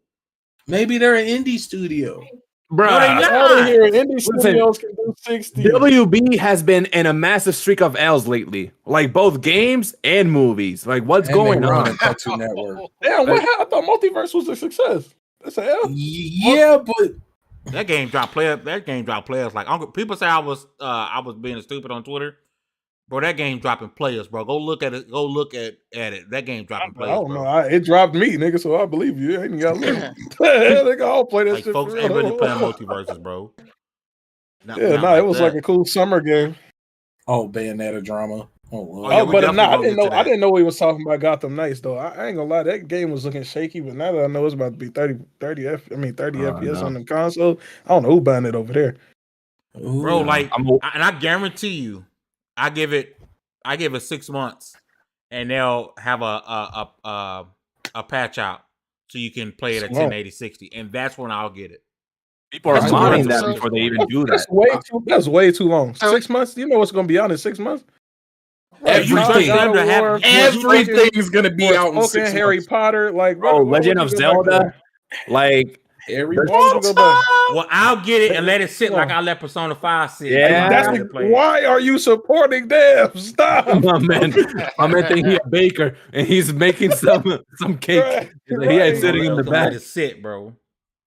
Maybe they're an indie studio. Bro, indie studios can do 60. WB has been in a massive streak of L's lately, like both games and movies. Like, what's going on? Cartoon Network. Damn, what happened? I thought Multiverse was a success. That's an L. Yeah, but that game dropped players. That game dropped players. Like people say I was being stupid on Twitter. Bro, that game dropping players, bro. Go look at it. Go look at it. That game dropping players. I don't know. It dropped me, nigga. So I believe you. I ain't got look. They all play that like shit. Folks ain't really playing multiverses, bro. It was like a cool summer game. Oh, Bayonetta drama. Oh, Lord. I didn't know we was talking about Gotham Knights though. I ain't gonna lie, that game was looking shaky, but now that I know it's about to be 30 FPS on the console, I don't know who buying it over there. Bro, like, and I guarantee you, I give it 6 months, and they'll have a patch out so you can play it at 1080 60, and that's when I'll get it. People are modding that before they even do that. That's way too long. 6 months? You know what's gonna be out in 6 months? Everything's gonna be out in 6 months. Harry Potter, like Legend of Zelda, like Harry Why would you go back? Well, I'll get it and let it sit like I let Persona 5 sit. Yeah. That's why are you supporting them? Stop. My man think he a baker and he's making some cake. Right, He's like, he ain't right. sitting in the Gonna let back. it sit, bro.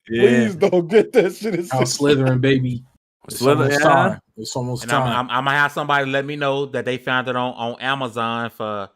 Yeah. Please don't get that shit. Out slithering, baby. It's almost time. It's almost And time. I'm gonna have somebody let me know that they found it on Amazon for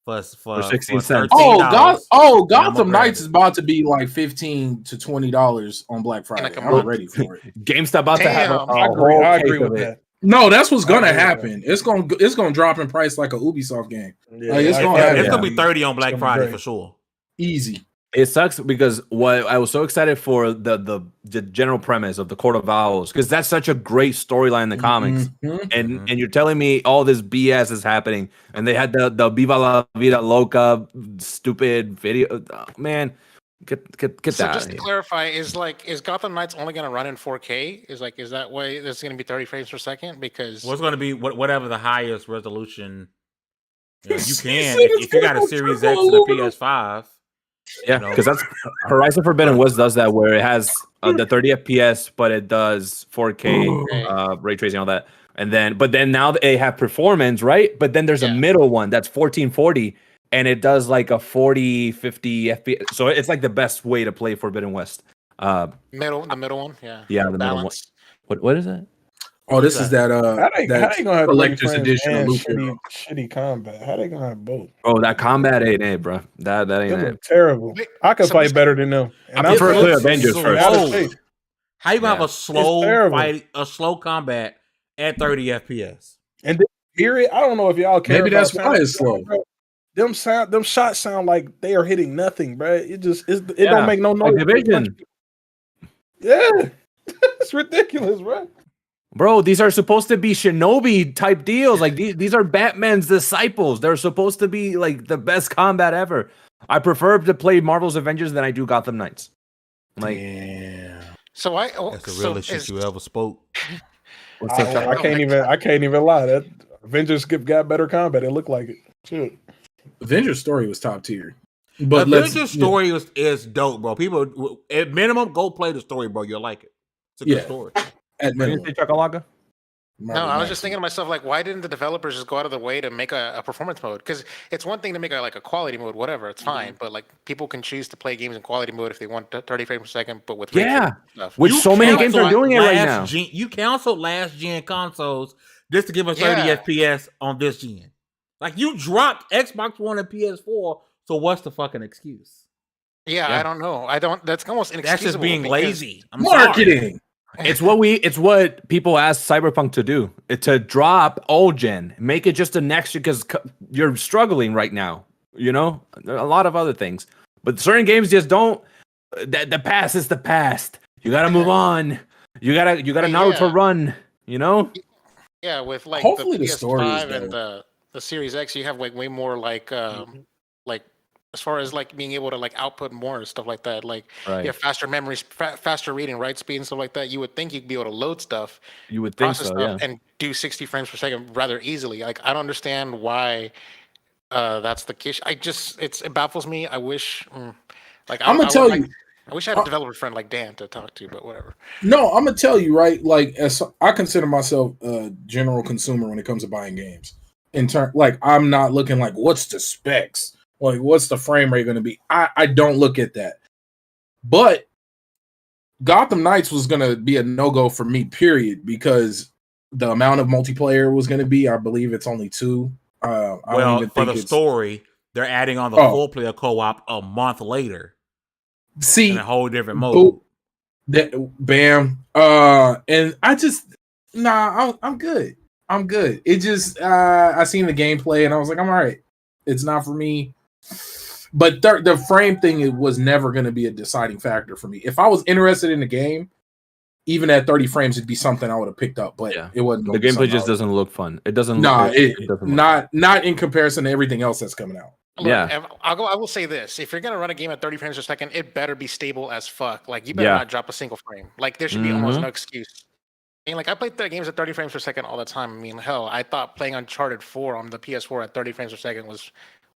16 cents. $13. Gotham Knights is about to be like $15 to $20 on Black Friday. a I'm month. ready for it. GameStop about to have a Damn. I agree. whole I case agree of with it. that. No, that's what's gonna I agree with happen. It's gonna drop in price like a Ubisoft game. Yeah, Like, it's I- gonna I- happen. It's gonna be 30 on Black It's gonna be Friday great. for sure. Easy. It sucks because what I was so excited for the general premise of the Court of Owls because that's such a great storyline in the comics, Mhm. and you're telling me all this BS is happening, and they had the Viva la Vida Loca stupid video. Man, get So that. just to clarify, is Gotham Knights only going to run in 4K? Is that why it's going to be 30 frames per second? Because What's gonna be whatever the highest resolution you He can said it's if you gonna got a go Series triple X and a aluminum. PS5. Yeah, because that's Horizon Forbidden West does that where it has the 30 FPS, but it does 4K ray tracing all that, but then now they have performance, right? But then there's a middle one that's 1440, and it does like a 40-50 FPS. So it's like the best way to play Forbidden West. the middle one, yeah. Yeah, the middle one. Balance. What is that? Oh, this is that How they gonna have collector's 30 edition of frames Luke and Hero. shitty combat? How they gonna have both? Oh, that combat ain't it, bro. That ain't Them it. look terrible. Wait, I could so fight what's- better than them. And I prefer I'm play so- Avengers so first. out of Slow. shape. How you gonna have Yeah. a slow terrible. fight, a slow combat at 30 FPS? And then hear it. I don't know if y'all care. Maybe about that's why sound it's slow. bro. Them shots sound like they are hitting nothing, bro. It Yeah, don't make no noise. like Division. Yeah, it's ridiculous, bro. Bro, these are supposed to be shinobi type deals. Like these are Batman's disciples. They're supposed to be like the best combat ever. I prefer to play Marvel's Avengers than I do Gotham Knights. Like, So That's the realest shit you ever spoke. what's up, I can't even lie. That Avengers got better combat. It looked like it. Shit. Avengers story was top tier. But But Avengers story is dope, bro. People at minimum go play the story, bro. You'll like it. It's a good story. At What do you minimum. say, Chakalaga? No, I was just thinking to myself, like, why didn't the developers just go out of their way to make a performance mode? Because it's one thing to make a quality mode, whatever, it's fine. But like, people can choose to play games in quality mode if they want 30 frames per second, but with ray Yeah. tracing stuff. Which so many games are doing it right now. You canceled last gen consoles just to give us 30 Yeah. FPS on this gen. Like you dropped Xbox One and PS4, so what's the fucking excuse? Yeah, I don't know. That's almost inexcusable. That's just being because- lazy. I'm sorry. Marketing. It's what people asked Cyberpunk to do. To drop old gen, make it just a next gen because you're struggling right now. You know, there are a lot of other things, but certain games just don't. The past is the past. You gotta move on. You gotta Naruto run. You know. Yeah, with like Hopefully the the story is PS5 and the Series X, you have like way more like as far as like being able to like output more and stuff like that. Like Right. you have faster memories, faster reading, write speed and stuff like that. You would think you'd be able to load stuff, You would think process so, stuff, yeah. and do 60 frames per second rather easily. Like I don't understand why that's the case. It baffles me. I wish like I'm gonna tell you. I wish I had a developer friend like Dan to talk to, but whatever. No, I'm gonna tell you, right? Like, as I consider myself a general consumer when it comes to buying games. In turn, like, I'm not looking like what's the specs, like what's the frame rate going to be. I don't look at that. But Gotham Knights was going to be a no go for me, period, because the amount of multiplayer was going to be. I believe it's only 2. I don't Well, even for think the it's story, they're adding on the full player co-op a month later see in a whole different mode. Bam. And I just I'm good. I'm good. It just I seen the gameplay and I was like, I'm all right. It's not for me. But the frame thing, it was never going to be a deciding factor for me. If I was interested in the game, even at 30 frames, it'd be something I would have picked up. But it wasn't. The gameplay just doesn't look fun. It doesn't. No, it doesn't look not in comparison to everything else that's coming out. Look, Yeah. I will say this: if you're gonna run a game at 30 frames per second, it better be stable as fuck. Like you better not drop a single frame. Like there should be almost no excuse. I mean, like I play the games at 30 frames per second all the time. I mean, hell, I thought playing Uncharted 4 on the PS4 at 30 frames per second was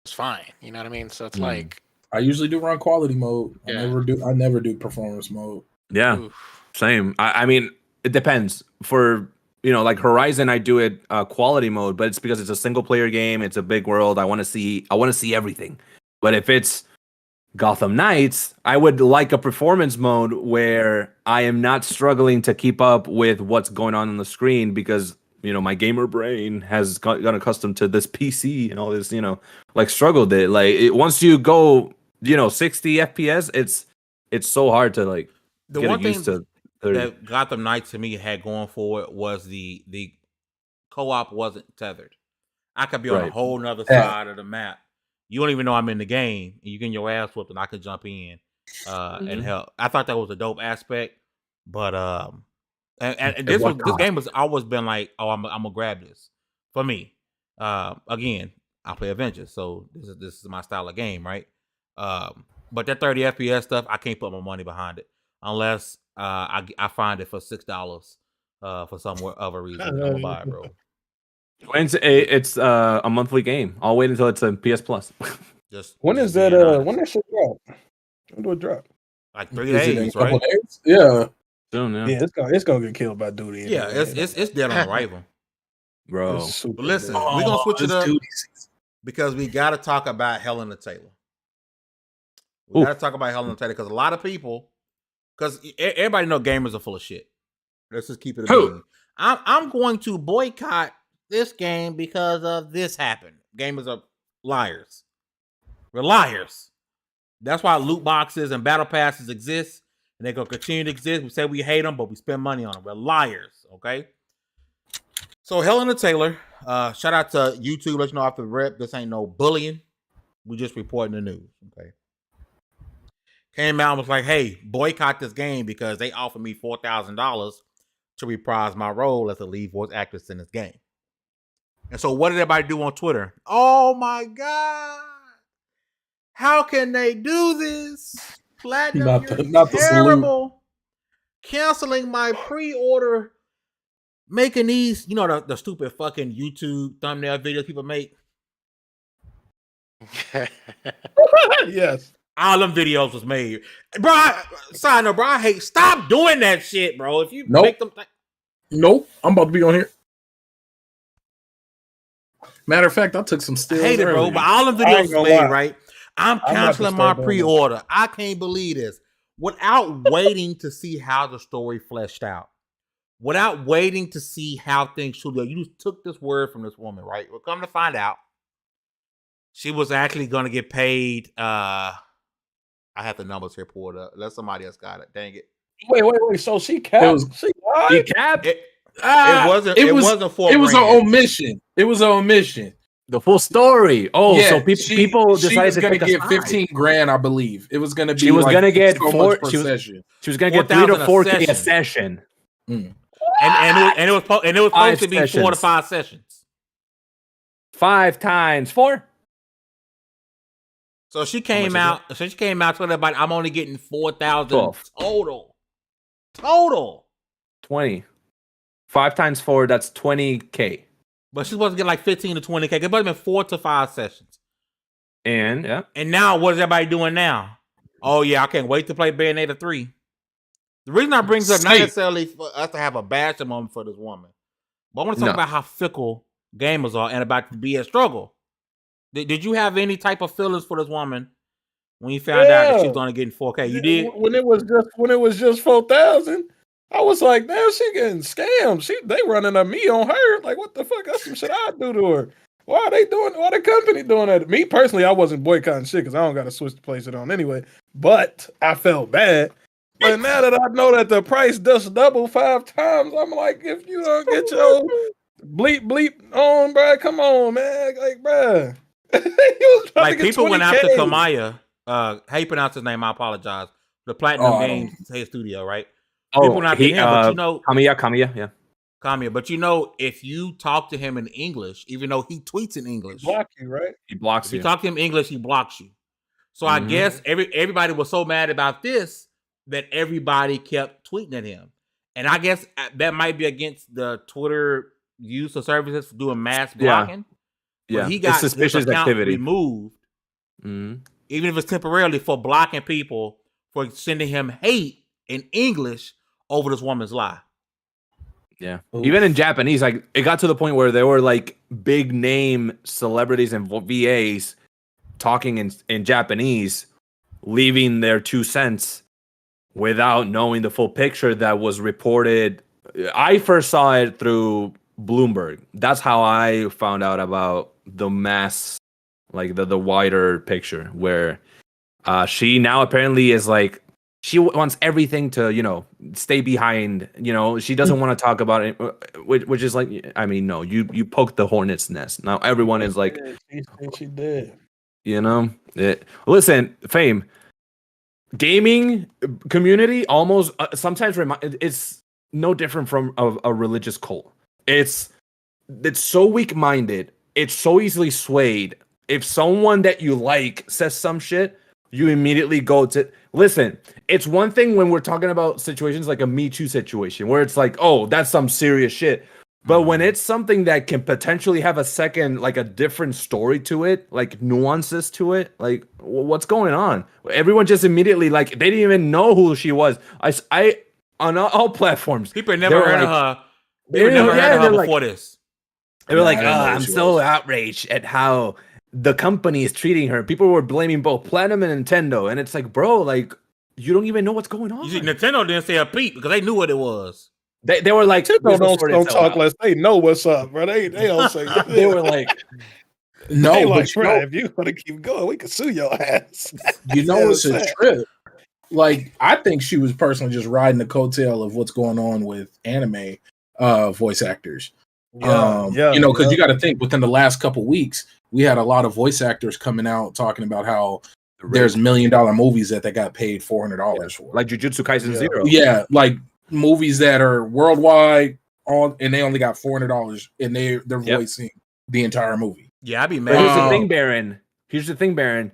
fine. You know what I mean? So it's like I usually do run quality mode. Yeah. I never do performance mode. Yeah, Oof. same. I mean, it depends. For like Horizon, I do it quality mode, but it's because it's a single player game. It's a big world. I want to see everything. But if it's Gotham Knights, I would like a performance mode where I am not struggling to keep up with what's going on the screen because my gamer brain has gotten accustomed to this PC and all this, like struggled it. Like once you go, 60 FPS, it's so hard to like The get one used thing to 30. that Gotham Knights to me had going for it was the co-op wasn't tethered. I could be on a Right. whole nother Yeah. side of the map. You don't even know I'm in the game, and you getting your ass whooped, and I could jump in and help. I thought that was a dope aspect, but and this game has always been like, oh, I'm gonna grab this for me. Again, I play Avengers, so this is my style of game, right? But that 30 FPS stuff, I can't put my money behind it unless I find it for $6 for some other reason. I'm gonna buy it, bro. It's a monthly game. I'll wait until it's a PS Plus. Just When just is that? being honest. When that shit drop? When do it drop? Like 3 Is it in days, a couple right? days? Yeah. Soon, yeah. Yeah, it's gonna get killed by duty. Yeah, anyway. it's dead on arrival. Bro. It's super But listen, dead. we're gonna switch it this up duty season. because we got to talk about Hellena Taylor. We Ooh. got to talk about Hellena Taylor because a lot of people, because everybody know gamers are full of shit. Let's just keep it a Who? bean. I'm going to boycott this game because of this happened. Gamers are liars. We're liars. That's why loot boxes and battle passes exist, and they're gonna continue to exist. We say we hate them, but we spend money on them. We're liars, okay? So Hellena Taylor, shout out to YouTube. Let you know off the rep, this ain't no bullying. We just reporting the news, okay? Came out and was like, hey, boycott this game because they offered me $4,000 to reprise my role as a lead voice actress in this game. And so what did everybody do on Twitter? Oh my God. How can they do this? Platinum, Not the you're salute. terrible. Canceling my pre-order, making these, the stupid fucking YouTube thumbnail videos people make. Yes. All them videos was made. Bro, side note, bro, I hate, stop doing that shit, bro. If you Nope. make them Nope. I'm about to be on here. Matter of fact, I took some I stills. hate it, bro. earlier. But all them I videos ain't was gonna made, lie. right? I'm about to canceling my start doing that. pre-order. I can't believe this. Without waiting to see how the story fleshed out. Without waiting to see how things should go. You just took this word from this woman, right? We're coming to find out. She was actually going to get paid. I have the numbers here pulled up. Let somebody else got it. Dang it. Wait. So she capped. It was- she He lied? capped It Ah, wasn't it was $4 it was grand. an omission. It was an omission. the full story. Oh, Yeah, so people she decided was to gonna take a get side. 15 grand, I believe. It was gonna be. She was like gonna get so four- much per she was- session. She was gonna get 3 to 4,000 a 4K a session. session. Mm. And it was supposed Five to be 4 to sessions. 5 sessions. 5 times 4. So she much came is out. So she came out telling everybody, I'm only getting 4,000 12. total. 20. 5 times 4, that's 20K. But she's supposed to get like 15 to 20K. It must have been 4 to 5 sessions. And yeah. And now, what is everybody doing now? Oh yeah, I can't wait to play Bayonetta 3. The reason I bring this up not Same. necessarily for us to have a bashing moment for this woman, but I want to talk No. about how fickle gamers are and about to be a struggle. Did you have any type of feelings for this woman when you found out that she was Yeah. only getting 4K? You did? When it was just 4,000, I was like, damn, she getting scammed. They running a me on her. Like, what the fuck? That's some shit I do to her. Why the company doing that? Me personally, I wasn't boycotting shit because I don't got to switch to place it on anyway. But I felt bad. But now that I know that the price just doubled 5 times, I'm like, if you don't get your bleep on, bro, come on, man. Like, bro. He was trying Like to get people went after 20K. Kamaya. How you pronounce his name? I apologize. The Platinum Oh, I don't- Games his studio, right? Oh, People went after him, but you know, Kamiya, yeah. Kamiya. But you know, if you talk to him in English, even though he tweets in English, Block you, right? He blocks if you you. talk to him in English, he blocks you. So I Mhm. guess everybody was so mad about this that everybody kept tweeting at him. And I guess that might be against the Twitter use of services for doing mass Yeah. blocking. Yeah, But he it's got his suspicious account activity. removed. Mhm. even if it's temporarily, for blocking people for sending him hate in English over this woman's lie. Yeah. Oof. Even in Japanese, like it got to the point where there were like big name celebrities and VAs talking in Japanese, leaving their 2 cents without knowing the full picture that was reported. I first saw it through Bloomberg. That's how I found out about the mass, like the wider picture, where she now apparently is like, she wants everything to, stay behind. She doesn't want to talk about it, which is like, I mean, no, you poked the hornet's nest. Now everyone is like, she did. Listen, Fame, gaming community almost sometimes it's no different from a religious cult. It's so weak-minded. It's so easily swayed. If someone that you like says some shit, you immediately go to listen. It's one thing when we're talking about situations like a Me Too situation where it's like, oh, that's some serious shit. But when it's something that can potentially have a second, like a different story to it, like nuances to it, like what's going on? Everyone just immediately, like, they didn't even know who she was. I on all platforms. People never heard of her. People never heard of her before this. They were like, I'm so outraged at how the company is treating her. People were blaming both Platinum and Nintendo. And it's like, bro, like, you don't even know what's going on. You see, Nintendo didn't say a peep because they knew what it was. They were like, don't talk unless they know what's up, bro. They don't say they were like, no, like, but if you want to keep going, we can sue your ass. It's a trip. Like, I think she was personally just riding the coattail of what's going on with anime voice actors. Because you got to think within the last couple weeks, we had a lot of voice actors coming out talking about how there's $1 million movies that they got paid $400 for, like Jujutsu Kaisen Zero. Yeah, like movies that are worldwide, and they only got $400, and they're voicing the entire movie. Yeah, I'd be mad. Here's the thing, Baron.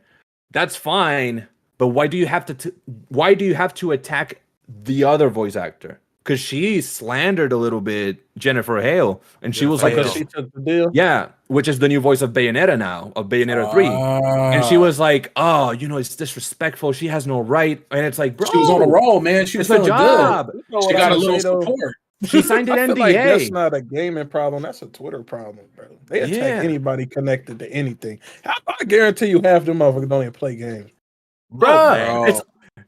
That's fine, but why do you have to attack the other voice actor? Because she slandered a little bit Jennifer Hale, and she was like, she took the deal. Yeah, which is the new voice of Bayonetta now, of Bayonetta 3. And she was like, oh, it's disrespectful. She has no right. And it's like, bro, she was on a roll, man. She was feeling job. Good. She got a little support. She signed an NDA. Like that's not a gaming problem. That's a Twitter problem, bro. They attack anybody connected to anything. I guarantee you half them motherfuckers don't even play games. Bro, it's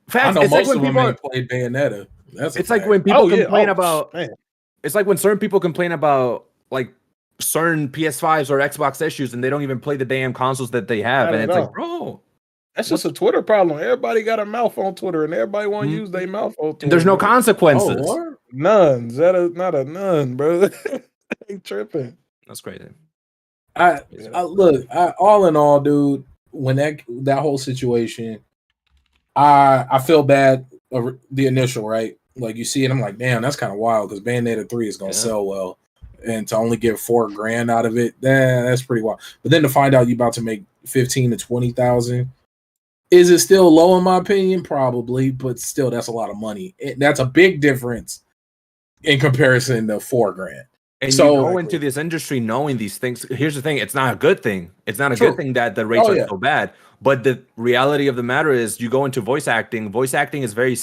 facts. I know it's most like of when them people played Bayonetta. It's like when people complain about. Man. It's like when certain people complain about like certain PS5s or Xbox issues, and they don't even play the damn consoles that they have, and it's like, bro, that's just a Twitter problem. Everybody got a mouth on Twitter, and everybody want to use their mouth on Twitter. There's no consequences. None. Not a none, bro. Ain't tripping. That's crazy. I look. All in all, dude. When that whole situation, I feel bad. The initial, right? Like you see it, I'm like, damn, that's kind of wild because Bayonetta 3 is gonna sell well, and to only get $4,000 out of it, that's pretty wild. But then to find out you're about to make 15 to 20,000, is it still low in my opinion? Probably, but still, that's a lot of money. That's a big difference in comparison to $4,000. And so you go into this industry knowing these things. Here's the thing: it's not a good thing. It's not a good thing that the rates are so bad. But the reality of the matter is, you go into voice acting. Voice acting is very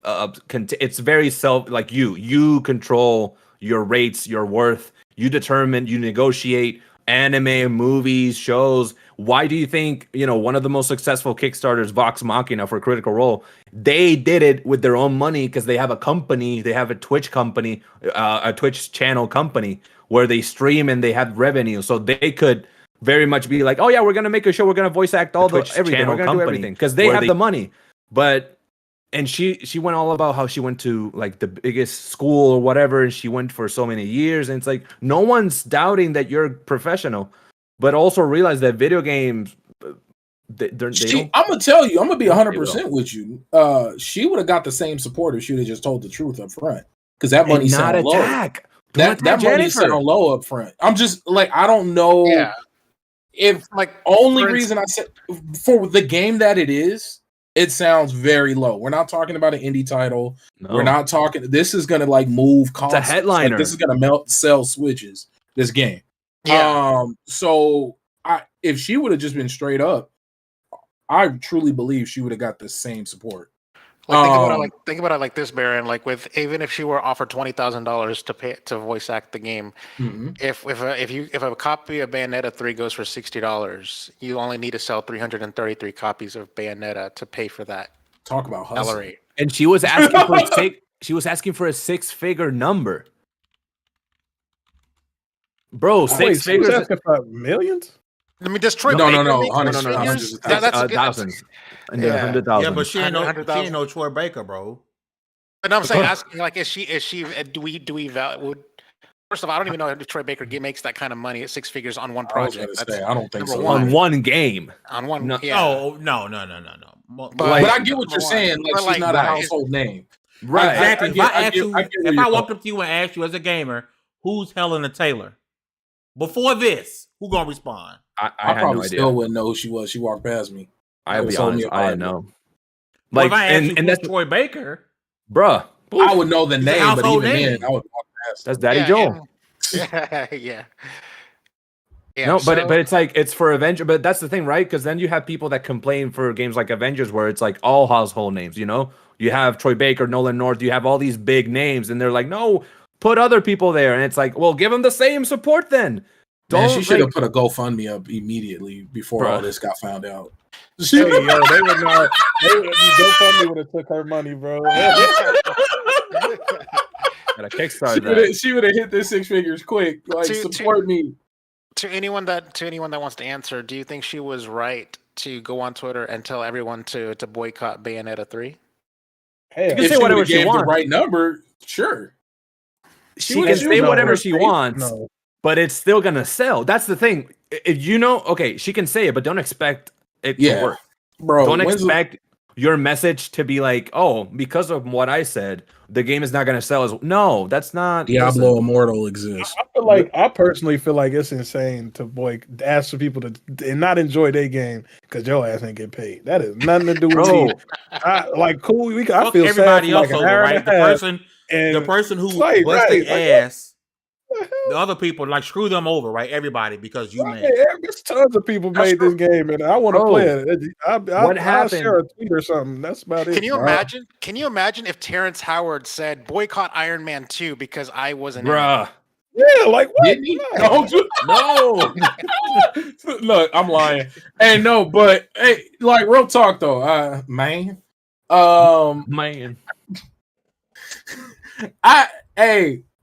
it's very like you control your rates, your worth. You determine, you negotiate anime, movies, shows. Why do you think, one of the most successful Kickstarters, Vox Machina for Critical Role, they did it with their own money because they have a company, they have a Twitch company, a Twitch channel company where they stream and they have revenue. So they could very much be like, oh yeah, we're going to make a show. We're going to voice act everything. We're going to do everything because they have the money. And she went all about how she went to like the biggest school or whatever, and she went for so many years. And it's like, no one's doubting that you're professional, but also realize that video games, I'm gonna tell you, I'm gonna be 100% with you. She would have got the same support if she would have just told the truth up front, because that money sounded low. That money sounded low up front. I'm just like, I don't know. Yeah. If like only reason I said for the game that it is. It sounds very low. We're not talking about an indie title. No. We're not talking. This is gonna like move consoles. It's a headliner. Like, this is gonna sell Switches. This game. Yeah. So if she would have just been straight up, I truly believe she would have got the same support. Like think about it like this, Baron. Like with even if she were offered $20,000 to pay to voice act the game, if a copy of Bayonetta 3 goes for $60, you only need to sell 333 copies of Bayonetta to pay for that. Talk about hustle. Salary. And she was asking for a six-figure number. Bro, six figures. Asking for millions? I mean, does Troy No, Baker no, make hundreds, six hundreds figures? of That's a good, thousands. And then Yeah. 100,000. Yeah, but she ain't no 100,000. Troy Baker, bro. And I'm saying, asking like, is she? Do we would? First of all, I don't even know if Troy Baker makes that kind of money at six figures on one project. I don't think so. On one game. On one, No. yeah. Oh, no. But, But I get what you're saying. Like, But, she's like, not a right. household name. Right. Exactly. If I walked up, up to you and asked you as a gamer, who's Hellena Taylor? Before this, who gonna respond? I I had probably no idea. still wouldn't know who she was. She walked past me. I'll be sold me honest. a I didn't Bible. know. Well, Like, if I asked you and who's that's Troy Baker, bruh. I would know the It's a name, but household even name. then, I would walk past. That's Daddy Joel. Yeah. Yeah. No, so- but it's like it's for Avenger. But that's the thing, right? Because then you have people that complain for games like Avengers, where it's like all household names. You know, you have Troy Baker, Nolan North. You have all these big names, and they're like, no, put other people there. And it's like, well, give them the same support then. Man, she should have like- put a GoFundMe up immediately before Bruh. all this got found out. Hey, yo, they would not. GoFundMe would have took her money, bro. Gotta kickstart that. She would have hit the six figures quick. Like, support me. To anyone that wants to answer, do you think she was right to go on Twitter and tell everyone to boycott Bayonetta 3? Hell, can If say she whatever would've she gave the wants. right number, sure. She would've- can she say would've whatever her she face. wants, no. but it's still gonna sell. That's the thing. If you know, okay, she can say it, but don't expect it Yeah. to work. Bro, Don't when's the- expect your message to be like, oh, because of what I said, the game is not gonna sell as no. That's not Diablo listen. Immortal exists. I personally feel like it's insane to ask for people to and not enjoy their game because your ass ain't get paid. That is nothing to do with Bro. me. Cool. I fuck feel everybody sad for else like an over, hour right? and The a half. person And the person who Right, bust right. their ass, what the hell? the other people, like, screw them over, right? Everybody, because you Right, made. there's tons of people That's made this game, and I want to Bro, play it. what I'll happened? share a tweet or something. That's about it. Can you bro. imagine? Can you imagine if Terrence Howard said boycott Iron Man 2 because I wasn't in it? Bruh. Yeah, like what? Didn't he? No. No. Look, I'm lying. Hey, no, but hey, like real talk though, man. Man.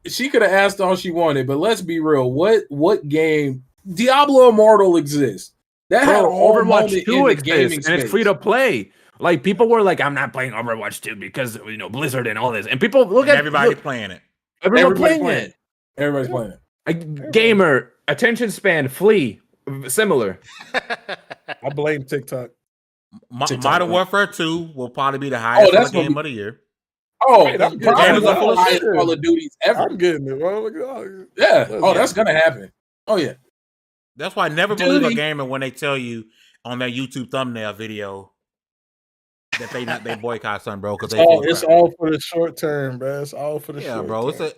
She could have asked all she wanted, but let's be real. What game? Diablo Immortal exists. That had a Bro, whole Overwatch moment in 2 the exists, gaming and space. it's free to play. Like, people were like, I'm not playing Overwatch 2 because, Blizzard and all this. And people look at Everybody playing it. everyone Everybody playing it. Everybody's playing it. Like, gamer, attention span, flee, similar. I blame TikTok. TikTok, Modern right? Warfare 2 will probably be the highest that's game gonna of the year. Oh, Right, I'm probably getting one it. of the highest Call of Duties ever. I'm getting it. Bro. Oh, Yeah. Let's Oh, go. that's gonna happen. Oh yeah. That's why I never believe a Duty. gamer when they tell you on their YouTube thumbnail video that they boycott something, bro. Because It's all for the short term, bro. It's all for the yeah, short bro. term.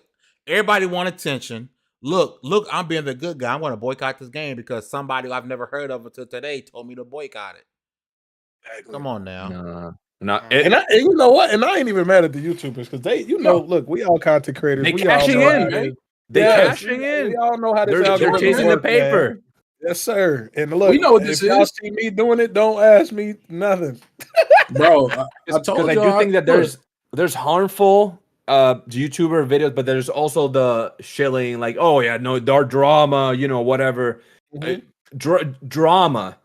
Everybody want attention. Look, I'm being the good guy. I'm going to boycott this game because somebody I've never heard of until today told me to boycott it. Come on now. And you know what? And I ain't even mad at the YouTubers because look, we all content creators. They we cashing all know in, how man. it- They Yes, cashing we in. all know how this They're algorithm chasing the work, man. paper. Yes, sir. And look, We know what this if y'all is. see me doing it, don't ask me nothing. Bro, I Because told I you. do think that there's harmful YouTuber videos, but there's also the shilling, like, oh yeah, no, dark drama, whatever. Mhm. Drama,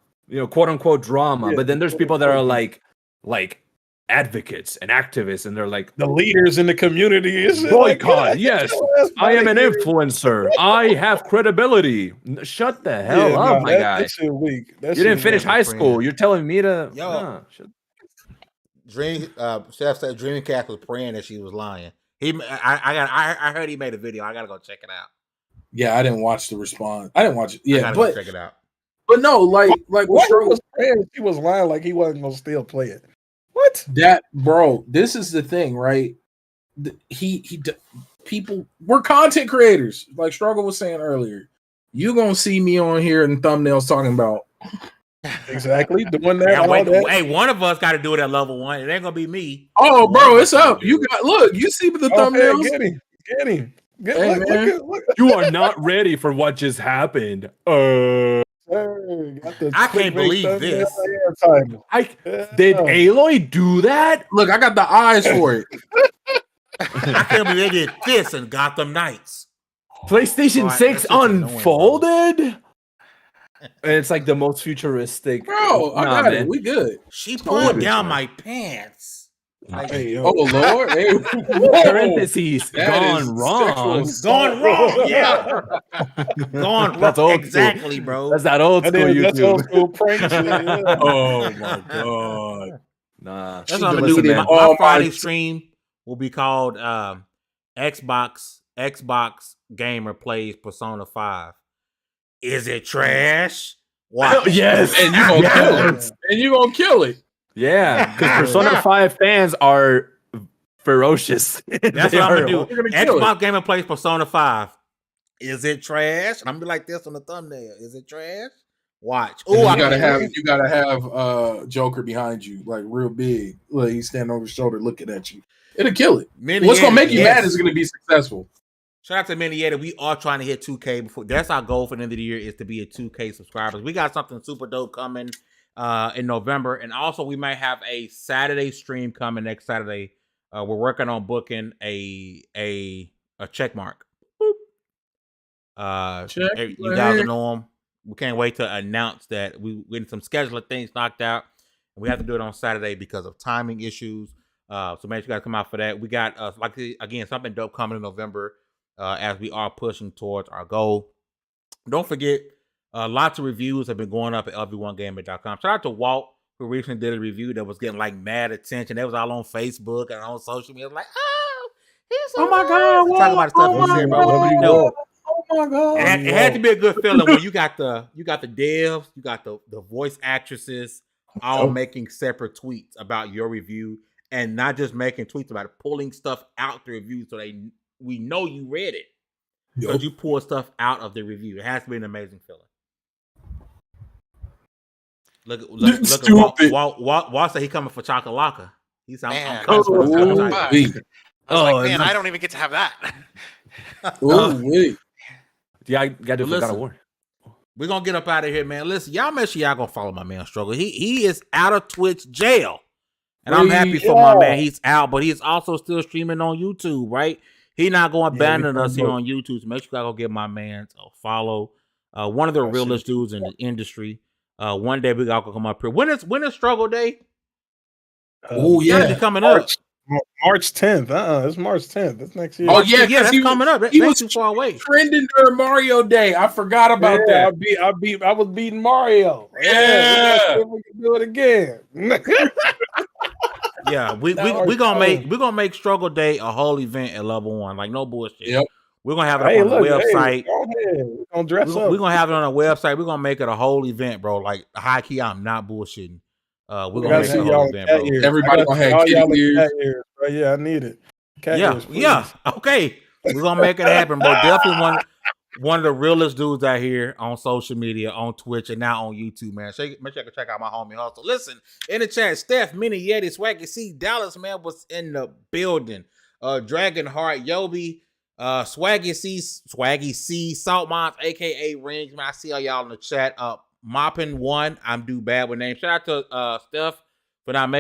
quote unquote drama. Yeah, But then there's people that are like advocates and activists, and they're like, The leaders in the community is boycott, yes. I am an influencer. I have credibility. Shut the hell up, my guy. That shit weak. You didn't finish high school. You're telling me to. Yo. Nah, shut- Chef said Dreamcast was praying that she was lying. I heard he made a video. I gotta go check it out. Yeah, I didn't watch the response. I didn't watch it. I Yeah, gotta go but check it out. no, like What what he was saying, he was lying like he wasn't gonna still play it. What? that, bro. This is the thing, right? People, we're content creators. Like Struggle was saying earlier, you gonna see me on here in thumbnails talking about Exactly. Doing that. Yeah, all wait, that. hey, one of us got to do it at level 1. It ain't gonna be me. Oh, One bro, of it's us gotta up. do You it. got look. You see the Oh, man, thumbnails? get him. Get him. Hey, man. Look. You are not ready for what just happened. Got the I can't clickbait believe thumbnail this. and title. Did Yeah. Aloy do that? Look, I got the eyes for it. I can't believe they did this in Gotham Knights. PlayStation Alright, 6 that's just annoying, bro. unfolded? And it's like the most futuristic. Bro, I got it. We good. She Totally pulled down fine. my pants. Like, Hey, yo. Oh Lord. Hey, Parentheses, That gone is wrong. sexual gone wrong. Yeah, gone That's wrong. old Exactly, school. bro. That's that old school That's old YouTube. school prank shit. Yeah. Oh my God. Nah, That's She what I'm gonna deleted do. all My my- Friday stream will be called Xbox Gamer Plays Persona 5. Is it trash? Watch. yes. And you gonna kill it. Yes. And you gonna kill it. Yeah, because Persona 5 fans are ferocious. That's They what I'm are- gonna do. You're gonna kill Xbox Gamer Plays Persona 5. Is it trash? And I'm gonna be like this on the thumbnail. Is it trash? Watch. And Oh, I you gotta can't have Joker behind you, like real big. Like he's standing over his shoulder looking at you. It'll kill it. Many What's gonna make you yes. mad is gonna be successful. Shout out to Minietta. We are trying to hit 2K before. That's our goal for the end of the year is to be at 2K subscribers. We got something super dope coming in November, and also we might have a Saturday stream coming next Saturday. We're working on booking a check mark. Boop. You guys know them. We can't wait to announce that we getting some scheduling things knocked out, and we have to do it on Saturday because of timing issues. So make sure you guys come out for that. We got again something dope coming in November. As we are pushing towards our goal. Don't forget, lots of reviews have been going up at lv1gamer.com. Shout out to Walt, who recently did a review that was getting like mad attention. That was all on Facebook and on social media. Like, oh, he's so Oh my God, nice. Talking about stuff we said, bro. What do you know? Oh my God. It had to be a good feeling when you got the devs, you got the voice actresses all making separate tweets about your review, and not just making tweets about it, pulling stuff out the review so we know you read it because you pull stuff out of the review. It has to be an amazing feeling. Look Stupid. at Walt said he coming for Chakalaka. He's out. Man, Coming for the Ooh, Chakalaka. wait. I was like, man, I don't even get to have that. Ooh, wait. Yeah, I got to do Listen. God of War. We're gonna get up out of here, man. Listen, y'all make sure y'all gonna follow my man Struggle. He is out of Twitch jail. And I'm happy for my man. He's out, but he's also still streaming on YouTube, right? He's not going to abandon us here on YouTube. So make sure y'all go give my man a follow. One of the realest dudes in the industry. One day we got to come up here. When is Struggle Day? Oh yeah, It's coming up. March 10th. It's March 10th. That's next year. Oh yeah, that's coming up. That's too far away. Trending during Mario Day. I forgot about that. I was beating Mario. Yeah. We can do it again. Yeah, we're gonna make Struggle Day a whole event at level 1. Like no bullshit. Yep. We're gonna have it up on the website. We're gonna dress up. We're gonna have it on our website. We're gonna make it a whole event, bro. Like high key, I'm not bullshitting. We're gonna make it a whole event, bro. Everybody gonna have kitty ears. Bro. Yeah, I need it. Yeah. Okay, we're gonna make it happen, bro. Definitely one of the realest dudes out here on social media, on Twitch, and now on YouTube, man. Make sure you check out my homie Hustle. Listen, in the chat, Steph, Mini Yeti, Swaggy C, Dallas, man, was in the building. Dragon Heart, Yobi, Swaggy C, Salt Mons, aka Rings, man. I see all y'all in the chat. Mopping one, I'm do bad with names. Shout out to Steph for not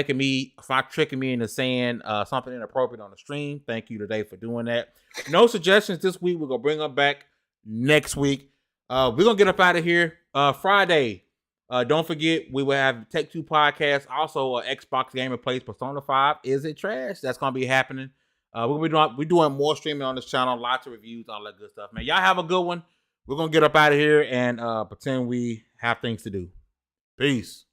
tricking me into saying something inappropriate on the stream. Thank you today for doing that. No suggestions this week. We're gonna bring them back next week. We're gonna get up out of here Friday. Don't forget we will have Take Two podcast, also Xbox Gamer Plays Persona 5. Is it trash? That's gonna be happening. We're doing more streaming on this channel, lots of reviews, all that good stuff, man. Y'all have a good one. We're gonna get up out of here and pretend we have things to do. Peace.